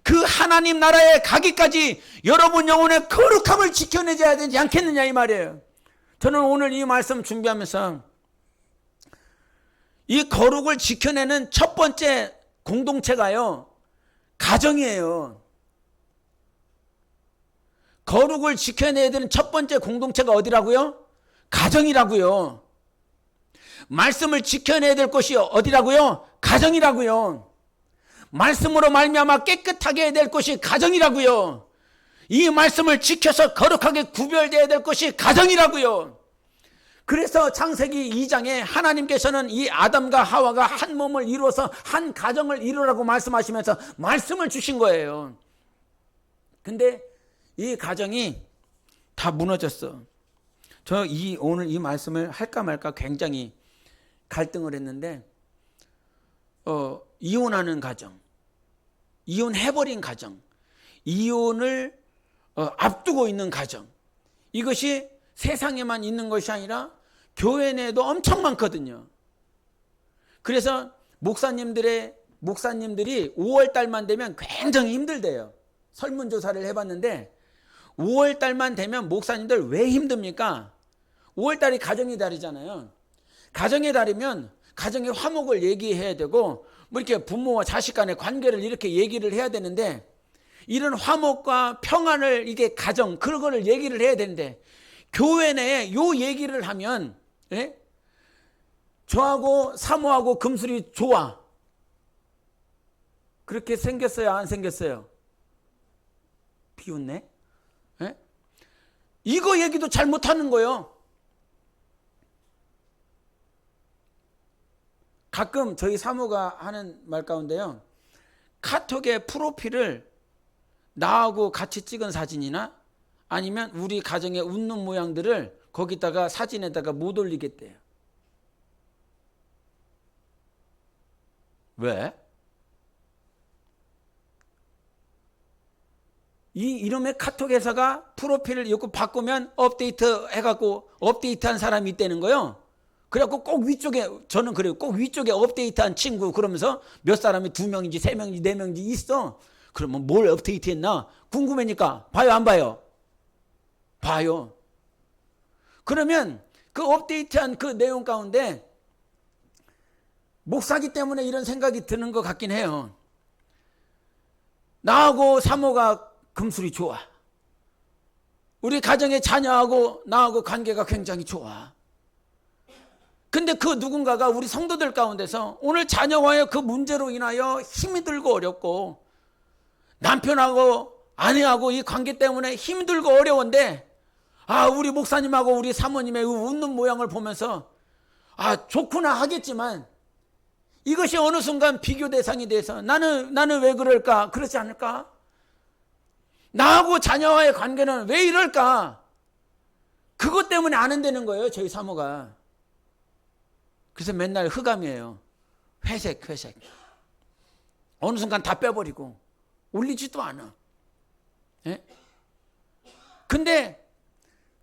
그 하나님 나라에 가기까지 여러분 영혼의 거룩함을 지켜내줘야 되지 않겠느냐 이 말이에요. 저는 오늘 이 말씀 준비하면서 이 거룩을 지켜내는 첫 번째 공동체가요, 가정이에요. 거룩을 지켜내야 되는 첫 번째 공동체가 어디라고요? 가정이라고요. 말씀을 지켜내야 될 곳이 어디라고요? 가정이라고요. 말씀으로 말미암아 깨끗하게 해야 될 곳이 가정이라고요. 이 말씀을 지켜서 거룩하게 구별되어야 될 것이 가정이라고요. 그래서 창세기 2장에 하나님께서는 이 아담과 하와가 한 몸을 이루어서 한 가정을 이루라고 말씀하시면서 말씀을 주신 거예요. 근데 이 가정이 다 무너졌어. 저 오늘 이 말씀을 할까 말까 굉장히 갈등을 했는데, 이혼하는 가정, 이혼해버린 가정, 이혼을 앞두고 있는 가정, 이것이 세상에만 있는 것이 아니라 교회 내에도 엄청 많거든요. 그래서 목사님들이 5월 달만 되면 굉장히 힘들대요. 설문조사를 해봤는데 5월 달만 되면 목사님들 왜 힘듭니까? 5월 달이 가정의 달이잖아요. 가정의 달이면 가정의 화목을 얘기해야 되고, 뭐 이렇게 부모와 자식 간의 관계를 이렇게 얘기를 해야 되는데, 이런 화목과 평안을, 이게 가정, 그런 거를 얘기를 해야 되는데, 교회 내에 요 얘기를 하면, 예? 저하고 사모하고 금술이 좋아. 그렇게 생겼어요, 안 생겼어요? 비웃네? 예? 이거 얘기도 잘 못하는 거예요. 가끔 저희 사모가 하는 말 가운데요, 카톡에 프로필을 나하고 같이 찍은 사진이나 아니면 우리 가정의 웃는 모양들을 거기다가 사진에다가 못 올리겠대요. 왜? 이 이름의 카톡 회사가 프로필을 이렇게 바꾸면 업데이트 해갖고 업데이트한 사람이 있다는 거예요. 그래갖고 꼭 위쪽에, 저는 그래요, 꼭 위쪽에 업데이트한 친구 그러면서 몇 사람이 2명인지 3명인지 4명인지 있어. 그러면 뭘 업데이트 했나 궁금하니까 봐요, 안 봐요? 봐요. 그러면 그 업데이트한 그 내용 가운데 목사기 때문에 이런 생각이 드는 것 같긴 해요. 나하고 사모가 금술이 좋아. 우리 가정의 자녀하고 나하고 관계가 굉장히 좋아. 근데 그 누군가가 우리 성도들 가운데서 오늘 자녀와의 그 문제로 인하여 힘이 들고 어렵고, 남편하고 아내하고 이 관계 때문에 힘들고 어려운데, 우리 목사님하고 우리 사모님의 웃는 모양을 보면서 좋구나 하겠지만, 이것이 어느 순간 비교 대상이 돼서 나는 왜 그럴까? 그렇지 않을까? 나하고 자녀와의 관계는 왜 이럴까? 그것 때문에 안 한다는 거예요, 저희 사모가. 그래서 맨날 흑암이에요. 회색. 어느 순간 다 빼버리고 올리지도 않아. 예? 근데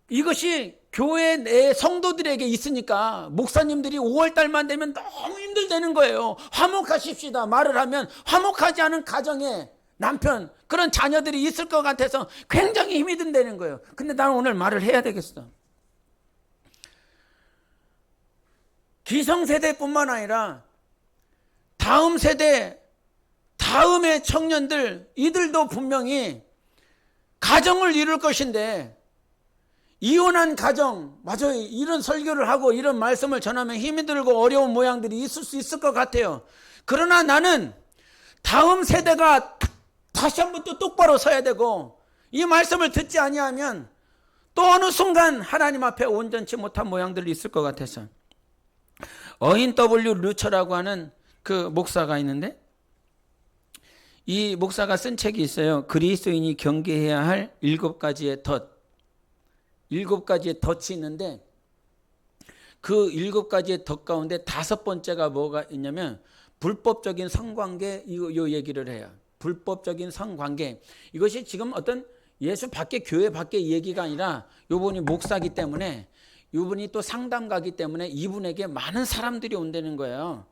이것이 교회 내 성도들에게 있으니까 목사님들이 5월달만 되면 너무 힘들다는 거예요. 화목하십시다 말을 하면 화목하지 않은 가정에 남편, 그런 자녀들이 있을 것 같아서 굉장히 힘이 든다는 거예요. 근데 나는 오늘 말을 해야 되겠어. 기성세대뿐만 아니라 다음 세대, 다음의 청년들, 이들도 분명히 가정을 이룰 것인데, 이혼한 가정, 맞아요. 이런 설교를 하고 이런 말씀을 전하면 힘이 들고 어려운 모양들이 있을 수 있을 것 같아요. 그러나 나는 다음 세대가 다시 한번 또 똑바로 서야 되고, 이 말씀을 듣지 아니하면 또 어느 순간 하나님 앞에 온전치 못한 모양들이 있을 것 같아서, 어인 W 루처라고 하는 그 목사가 있는데, 이 목사가 쓴 책이 있어요. 그리스도인이 경계해야 할 7가지의 덫. 7가지의 덫이 있는데, 그 7가지의 덫 가운데 5번째가 뭐가 있냐면 불법적인 성관계, 요 얘기를 해요. 불법적인 성관계. 이것이 지금 어떤 예수 밖에, 교회 밖에 얘기가 아니라, 요분이 목사기 때문에, 요분이 또 상담가기 때문에 이분에게 많은 사람들이 온다는 거예요.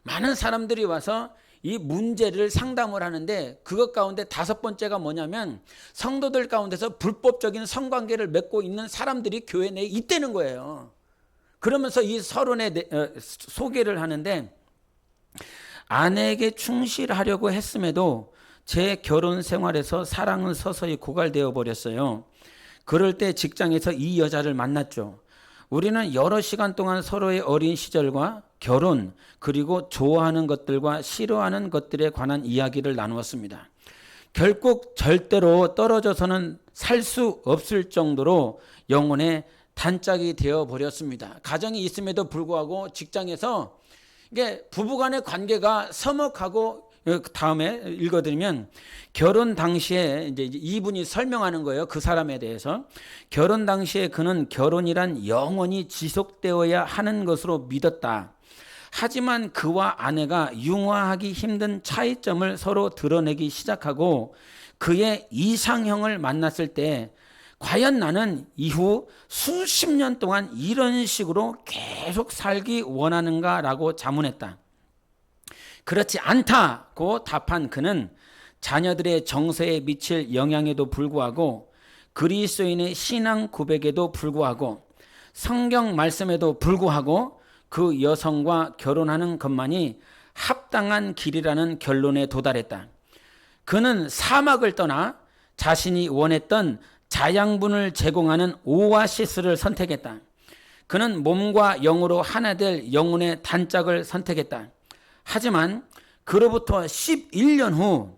많은 사람들이 와서 이 문제를 상담을 하는데, 그것 가운데 5번째가 뭐냐면 성도들 가운데서 불법적인 성관계를 맺고 있는 사람들이 교회 내에 있다는 거예요. 그러면서 이 서론에 소개를 하는데, 아내에게 충실하려고 했음에도 제 결혼 생활에서 사랑은 서서히 고갈되어 버렸어요. 그럴 때 직장에서 이 여자를 만났죠. 우리는 여러 시간 동안 서로의 어린 시절과 결혼, 그리고 좋아하는 것들과 싫어하는 것들에 관한 이야기를 나누었습니다. 결국 절대로 떨어져서는 살 수 없을 정도로 영혼의 단짝이 되어 버렸습니다. 가정이 있음에도 불구하고 직장에서 이게 부부간의 관계가 서먹하고, 다음에 읽어드리면, 결혼 당시에 이제 이분이 설명하는 거예요. 그 사람에 대해서. 결혼 당시에 그는 결혼이란 영원히 지속되어야 하는 것으로 믿었다. 하지만 그와 아내가 융화하기 힘든 차이점을 서로 드러내기 시작하고 그의 이상형을 만났을 때, 과연 나는 이후 수십 년 동안 이런 식으로 계속 살기 원하는가라고 자문했다. 그렇지 않다고 답한 그는 자녀들의 정서에 미칠 영향에도 불구하고, 그리스도인의 신앙 고백에도 불구하고, 성경 말씀에도 불구하고 그 여성과 결혼하는 것만이 합당한 길이라는 결론에 도달했다. 그는 사막을 떠나 자신이 원했던 자양분을 제공하는 오아시스를 선택했다. 그는 몸과 영으로 하나 될 영혼의 단짝을 선택했다. 하지만 그로부터 11년 후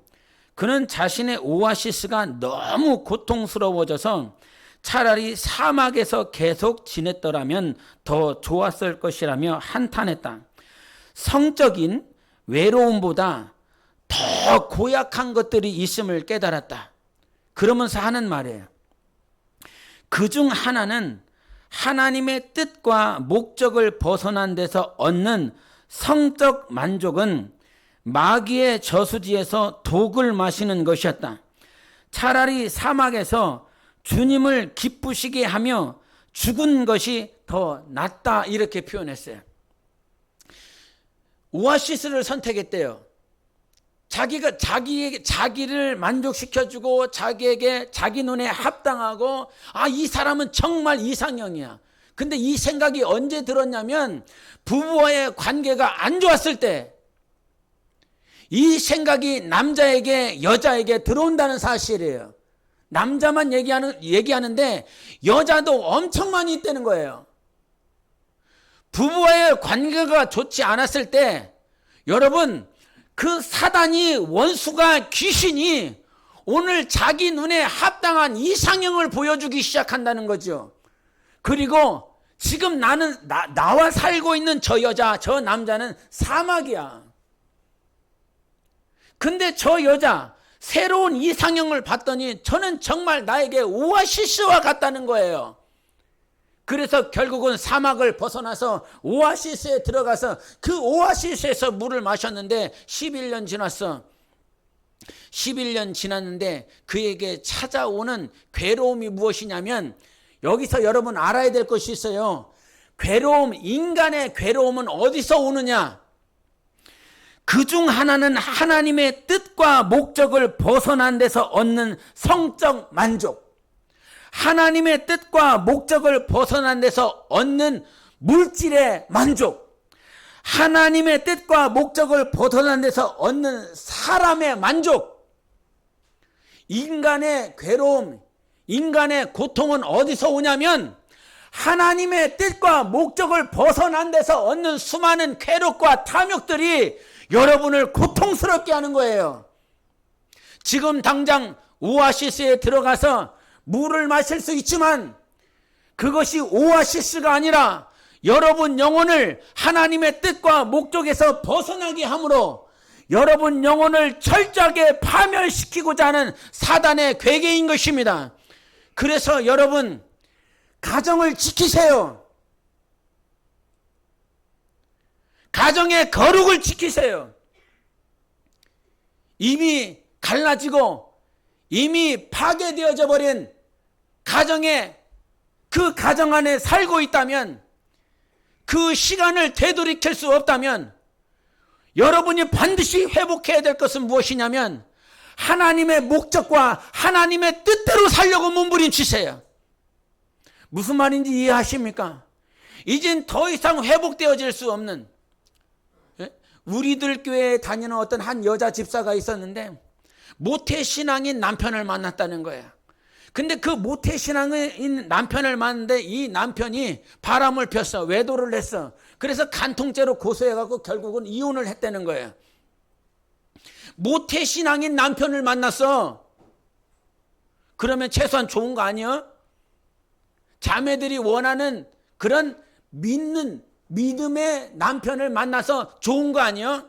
그는 자신의 오아시스가 너무 고통스러워져서 차라리 사막에서 계속 지냈더라면 더 좋았을 것이라며 한탄했다. 성적인 외로움보다 더 고약한 것들이 있음을 깨달았다. 그러면서 하는 말이에요. 그중 하나는 하나님의 뜻과 목적을 벗어난 데서 얻는 성적 만족은 마귀의 저수지에서 독을 마시는 것이었다. 차라리 사막에서 주님을 기쁘시게 하며 죽은 것이 더 낫다, 이렇게 표현했어요. 오아시스를 선택했대요. 자기를 만족시켜주고 자기에게 자기 눈에 합당하고, 이 사람은 정말 이상형이야. 근데 이 생각이 언제 들었냐면 부부와의 관계가 안 좋았을 때 이 생각이 남자에게, 여자에게 들어온다는 사실이에요. 남자만 얘기하는데 여자도 엄청 많이 있다는 거예요. 부부와의 관계가 좋지 않았을 때, 여러분, 그 사단이, 원수가, 귀신이 오늘 자기 눈에 합당한 이상형을 보여주기 시작한다는 거죠. 그리고 지금 나와 살고 있는 저 여자, 저 남자는 사막이야. 근데 저 여자, 새로운 이상형을 봤더니 저는 정말 나에게 오아시스와 같다는 거예요. 그래서 결국은 사막을 벗어나서 오아시스에 들어가서 그 오아시스에서 물을 마셨는데 11년 지났어. 11년 지났는데 그에게 찾아오는 괴로움이 무엇이냐면, 여기서 여러분 알아야 될 것이 있어요. 괴로움, 인간의 괴로움은 어디서 오느냐? 그중 하나는 하나님의 뜻과 목적을 벗어난 데서 얻는 성적 만족, 하나님의 뜻과 목적을 벗어난 데서 얻는 물질의 만족, 하나님의 뜻과 목적을 벗어난 데서 얻는 사람의 만족, 인간의 괴로움, 인간의 고통은 어디서 오냐면 하나님의 뜻과 목적을 벗어난 데서 얻는 수많은 쾌락과 탐욕들이 여러분을 고통스럽게 하는 거예요. 지금 당장 오아시스에 들어가서 물을 마실 수 있지만 그것이 오아시스가 아니라 여러분 영혼을 하나님의 뜻과 목적에서 벗어나게 함으로 여러분 영혼을 철저하게 파멸시키고자 하는 사단의 괴계인 것입니다. 그래서 여러분 가정을 지키세요. 가정의 거룩을 지키세요. 이미 갈라지고 이미 파괴되어져 버린 가정에 그 가정 안에 살고 있다면 그 시간을 되돌이킬 수 없다면 여러분이 반드시 회복해야 될 것은 무엇이냐면 하나님의 목적과 하나님의 뜻대로 살려고 몸부림치세요. 무슨 말인지 이해하십니까? 이젠 더 이상 회복되어질 수 없는, 우리들 교회에 다니는 어떤 한 여자 집사가 있었는데 모태신앙인 남편을 만났다는 거야. 근데 그 모태신앙인 남편을 만났는데 이 남편이 바람을 폈어. 외도를 했어. 그래서 간통죄로 고소해갖고 결국은 이혼을 했다는 거예요. 모태신앙인 남편을 만났어. 그러면 최소한 좋은 거 아니야? 자매들이 원하는 그런 믿음의 남편을 만나서 좋은 거 아니야?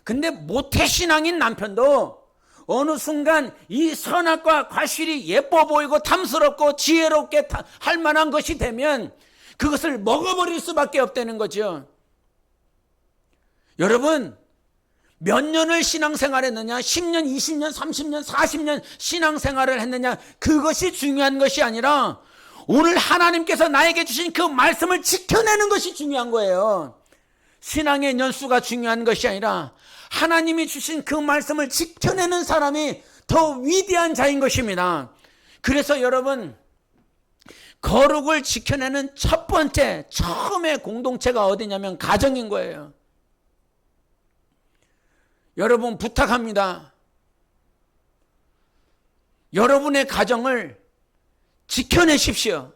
근데 모태신앙인 남편도 어느 순간 이 선악과 과실이 예뻐 보이고 탐스럽고 지혜롭게 할 만한 것이 되면 그것을 먹어버릴 수밖에 없다는 거죠. 여러분, 몇 년을 신앙생활했느냐, 10년, 20년, 30년, 40년 신앙생활을 했느냐, 그것이 중요한 것이 아니라 오늘 하나님께서 나에게 주신 그 말씀을 지켜내는 것이 중요한 거예요. 신앙의 연수가 중요한 것이 아니라 하나님이 주신 그 말씀을 지켜내는 사람이 더 위대한 자인 것입니다. 그래서 여러분, 거룩을 지켜내는 첫 번째, 처음의 공동체가 어디냐면 가정인 거예요. 여러분 부탁합니다. 여러분의 가정을 지켜내십시오.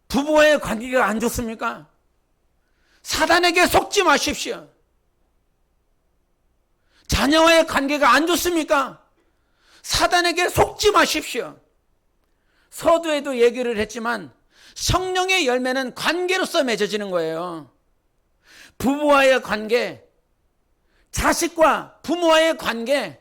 부부와의 관계가 안 좋습니까? 사단에게 속지 마십시오. 자녀와의 관계가 안 좋습니까? 사단에게 속지 마십시오. 서두에도 얘기를 했지만 성령의 열매는 관계로서 맺어지는 거예요. 부부와의 관계, 자식과 부모와의 관계,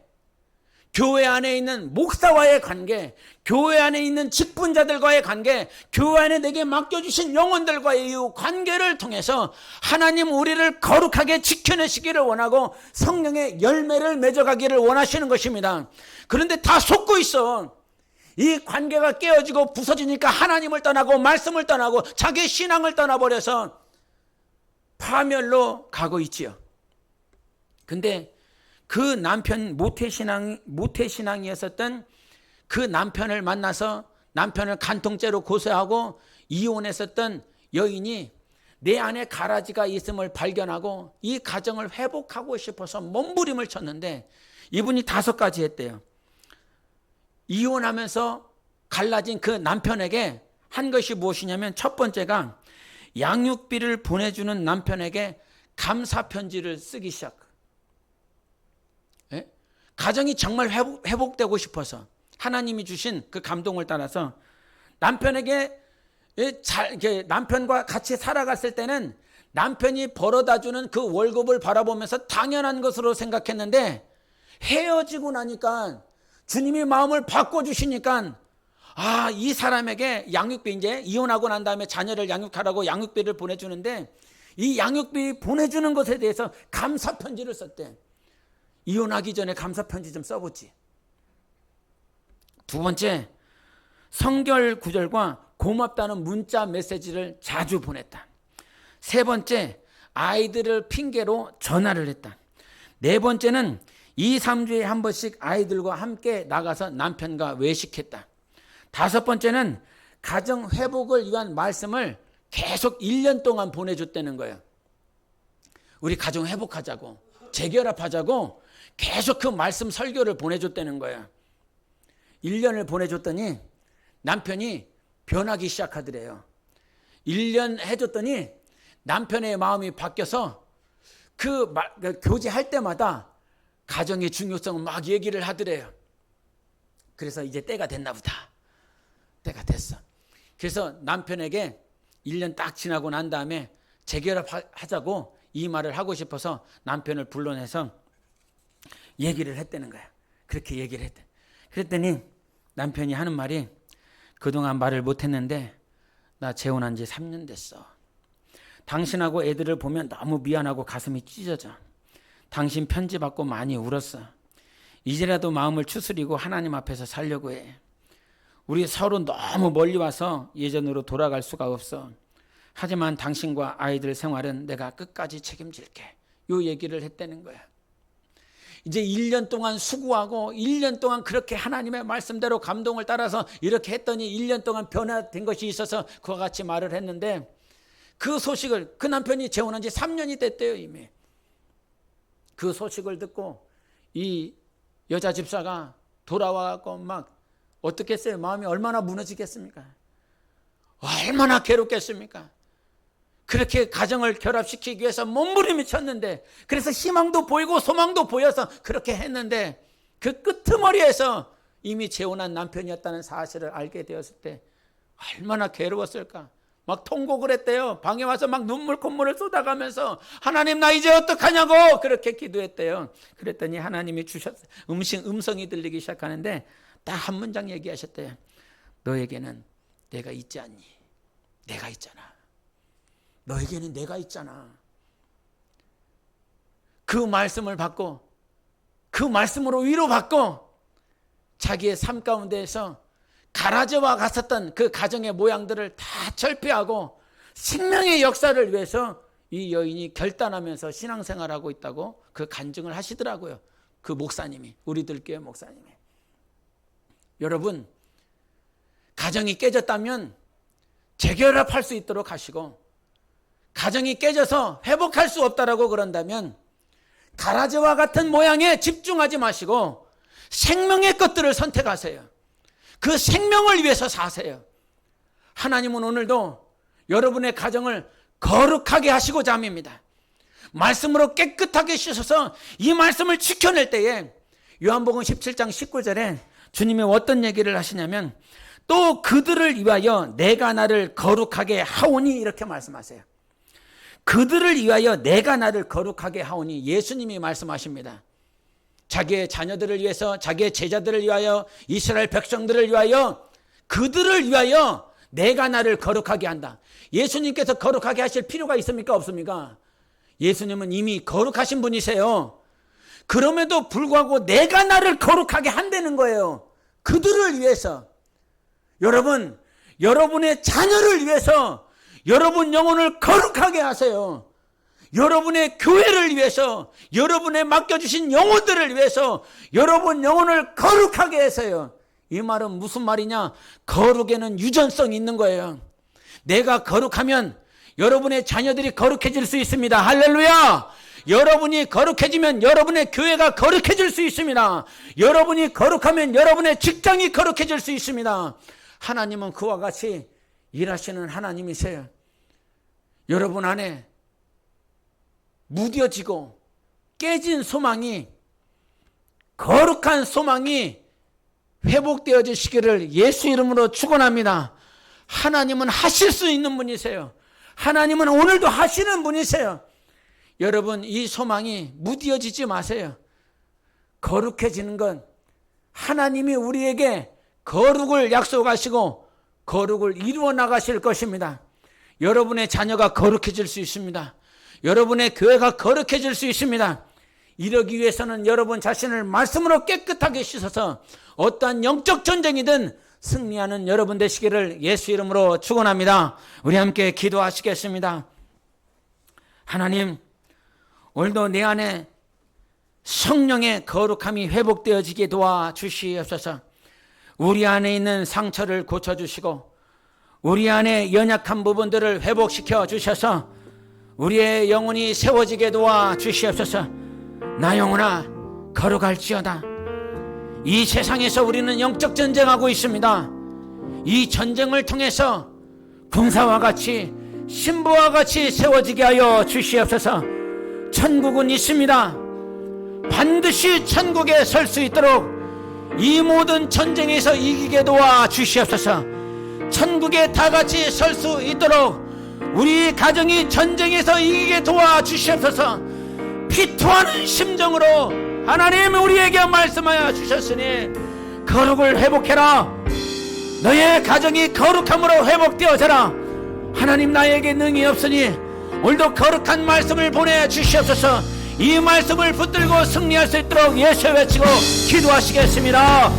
교회 안에 있는 목사와의 관계, 교회 안에 있는 직분자들과의 관계, 교회 안에 내게 맡겨주신 영혼들과의 이 관계를 통해서 하나님 우리를 거룩하게 지켜내시기를 원하고 성령의 열매를 맺어가기를 원하시는 것입니다. 그런데 다 속고 있어. 이 관계가 깨어지고 부서지니까 하나님을 떠나고 말씀을 떠나고 자기 신앙을 떠나버려서 파멸로 가고 있지요. 근데 그 남편 모태신앙이었었던 그 남편을 만나서 남편을 간통죄로 고소하고 이혼했었던 여인이 내 안에 가라지가 있음을 발견하고 이 가정을 회복하고 싶어서 몸부림을 쳤는데 이분이 5가지 했대요. 이혼하면서 갈라진 그 남편에게 한 것이 무엇이냐면 첫 번째가 양육비를 보내주는 남편에게 감사편지를 쓰기 시작. 가정이 정말 회복되고 싶어서 하나님이 주신 그 감동을 따라서 남편에게 남편과 같이 살아갔을 때는 남편이 벌어다주는 그 월급을 바라보면서 당연한 것으로 생각했는데 헤어지고 나니까 주님이 마음을 바꿔주시니까 이 사람에게 양육비, 이제 이혼하고 난 다음에 자녀를 양육하라고 양육비를 보내주는데 이 양육비 보내주는 것에 대해서 감사편지를 썼대. 이혼하기 전에 감사편지 좀 써보지. 2번째, 성결 구절과 고맙다는 문자 메시지를 자주 보냈다. 3번째, 아이들을 핑계로 전화를 했다. 4번째는 2, 3주에 한 번씩 아이들과 함께 나가서 남편과 외식했다. 5번째는 가정 회복을 위한 말씀을 계속 1년 동안 보내줬다는 거예요. 우리 가정 회복하자고, 재결합하자고 계속 그 말씀 설교를 보내줬다는 거예요. 1년을 보내줬더니 남편이 변하기 시작하더래요. 1년 해줬더니 남편의 마음이 바뀌어서 그 교제할 때마다 가정의 중요성을 막 얘기를 하더래요. 그래서 이제 때가 됐나 보다. 때가 됐어. 그래서 남편에게 1년 딱 지나고 난 다음에 재결합하자고 이 말을 하고 싶어서 남편을 불러내서 얘기를 했다는 거야. 그렇게 얘기를 했대. 그랬더니 남편이 하는 말이, 그동안 말을 못했는데 나 재혼한 지 3년 됐어. 당신하고 애들을 보면 너무 미안하고 가슴이 찢어져. 당신 편지 받고 많이 울었어. 이제라도 마음을 추스리고 하나님 앞에서 살려고 해. 우리 서로 너무 멀리 와서 예전으로 돌아갈 수가 없어. 하지만 당신과 아이들 생활은 내가 끝까지 책임질게. 요 얘기를 했다는 거야. 이제 1년 동안 수고하고 1년 동안 그렇게 하나님의 말씀대로 감동을 따라서 이렇게 했더니 1년 동안 변화된 것이 있어서 그와 같이 말을 했는데, 그 소식을, 그 남편이 재혼한 지 3년이 됐대요 이미. 그 소식을 듣고 이 여자 집사가 돌아와갖고 막 어떻겠어요? 마음이 얼마나 무너지겠습니까? 얼마나 괴롭겠습니까? 그렇게 가정을 결합시키기 위해서 몸부림이 쳤는데, 그래서 희망도 보이고 소망도 보여서 그렇게 했는데, 그 끄트머리에서 이미 재혼한 남편이었다는 사실을 알게 되었을 때 얼마나 괴로웠을까? 막 통곡을 했대요. 방에 와서 막 콧물을 쏟아가면서 하나님 나 이제 어떡하냐고 그렇게 기도했대요. 그랬더니 하나님이 주셨어요. 음성이 들리기 시작하는데 딱 한 문장 얘기하셨대요. 너에게는 내가 있지 않니? 내가 있잖아. 너에게는 내가 있잖아. 그 말씀을 받고 그 말씀으로 위로받고 자기의 삶 가운데에서 가라져와 갔었던 그 가정의 모양들을 다 철폐하고 생명의 역사를 위해서 이 여인이 결단하면서 신앙생활하고 있다고 그 간증을 하시더라고요. 그 목사님이, 우리들 교회 목사님이. 여러분, 가정이 깨졌다면 재결합할 수 있도록 하시고, 가정이 깨져서 회복할 수 없다라고 그런다면 가라지와 같은 모양에 집중하지 마시고 생명의 것들을 선택하세요. 그 생명을 위해서 사세요. 하나님은 오늘도 여러분의 가정을 거룩하게 하시고자 합니다. 말씀으로 깨끗하게 씻어서 이 말씀을 지켜낼 때에 요한복음 17장 19절에 주님이 어떤 얘기를 하시냐면, 또 그들을 위하여 내가 나를 거룩하게 하오니, 이렇게 말씀하세요. 그들을 위하여 내가 나를 거룩하게 하오니, 예수님이 말씀하십니다. 자기의 자녀들을 위해서, 자기의 제자들을 위하여, 이스라엘 백성들을 위하여, 그들을 위하여 내가 나를 거룩하게 한다. 예수님께서 거룩하게 하실 필요가 있습니까? 없습니까? 예수님은 이미 거룩하신 분이세요. 그럼에도 불구하고 내가 나를 거룩하게 한다는 거예요. 그들을 위해서. 여러분, 여러분의 자녀를 위해서 여러분 영혼을 거룩하게 하세요. 여러분의 교회를 위해서, 여러분의 맡겨주신 영혼들을 위해서 여러분 영혼을 거룩하게 하세요. 이 말은 무슨 말이냐? 거룩에는 유전성이 있는 거예요. 내가 거룩하면 여러분의 자녀들이 거룩해질 수 있습니다. 할렐루야! 여러분이 거룩해지면 여러분의 교회가 거룩해질 수 있습니다. 여러분이 거룩하면 여러분의 직장이 거룩해질 수 있습니다. 하나님은 그와 같이 일하시는 하나님이세요. 여러분 안에 무뎌지고 깨진 소망이, 거룩한 소망이 회복되어지시기를 예수 이름으로 축원합니다. 하나님은 하실 수 있는 분이세요. 하나님은 오늘도 하시는 분이세요. 여러분, 이 소망이 무뎌지지 마세요. 거룩해지는 건 하나님이 우리에게 거룩을 약속하시고 거룩을 이루어 나가실 것입니다. 여러분의 자녀가 거룩해질 수 있습니다. 여러분의 교회가 거룩해질 수 있습니다. 이러기 위해서는 여러분 자신을 말씀으로 깨끗하게 씻어서 어떠한 영적 전쟁이든 승리하는 여러분 되시기를 예수 이름으로 축원합니다. 우리 함께 기도하시겠습니다. 하나님, 오늘도 내 안에 성령의 거룩함이 회복되어지게 도와주시옵소서. 우리 안에 있는 상처를 고쳐주시고 우리 안에 연약한 부분들을 회복시켜 주셔서 우리의 영혼이 세워지게 도와 주시옵소서. 나 영혼아 걸어갈지어다. 이 세상에서 우리는 영적 전쟁하고 있습니다. 이 전쟁을 통해서 군사와 같이 신부와 같이 세워지게 하여 주시옵소서. 천국은 있습니다. 반드시 천국에 설 수 있도록 이 모든 전쟁에서 이기게 도와 주시옵소서. 천국에 다 같이 설 수 있도록 우리 가정이 전쟁에서 이기게 도와 주시옵소서. 피토하는 심정으로 하나님 우리에게 말씀하여 주셨으니 거룩을 회복해라. 너의 가정이 거룩함으로 회복되어져라. 하나님 나에게 능히 없으니 오늘도 거룩한 말씀을 보내주시옵소서. 이 말씀을 붙들고 승리할 수 있도록 예수 외치고 기도하시겠습니다.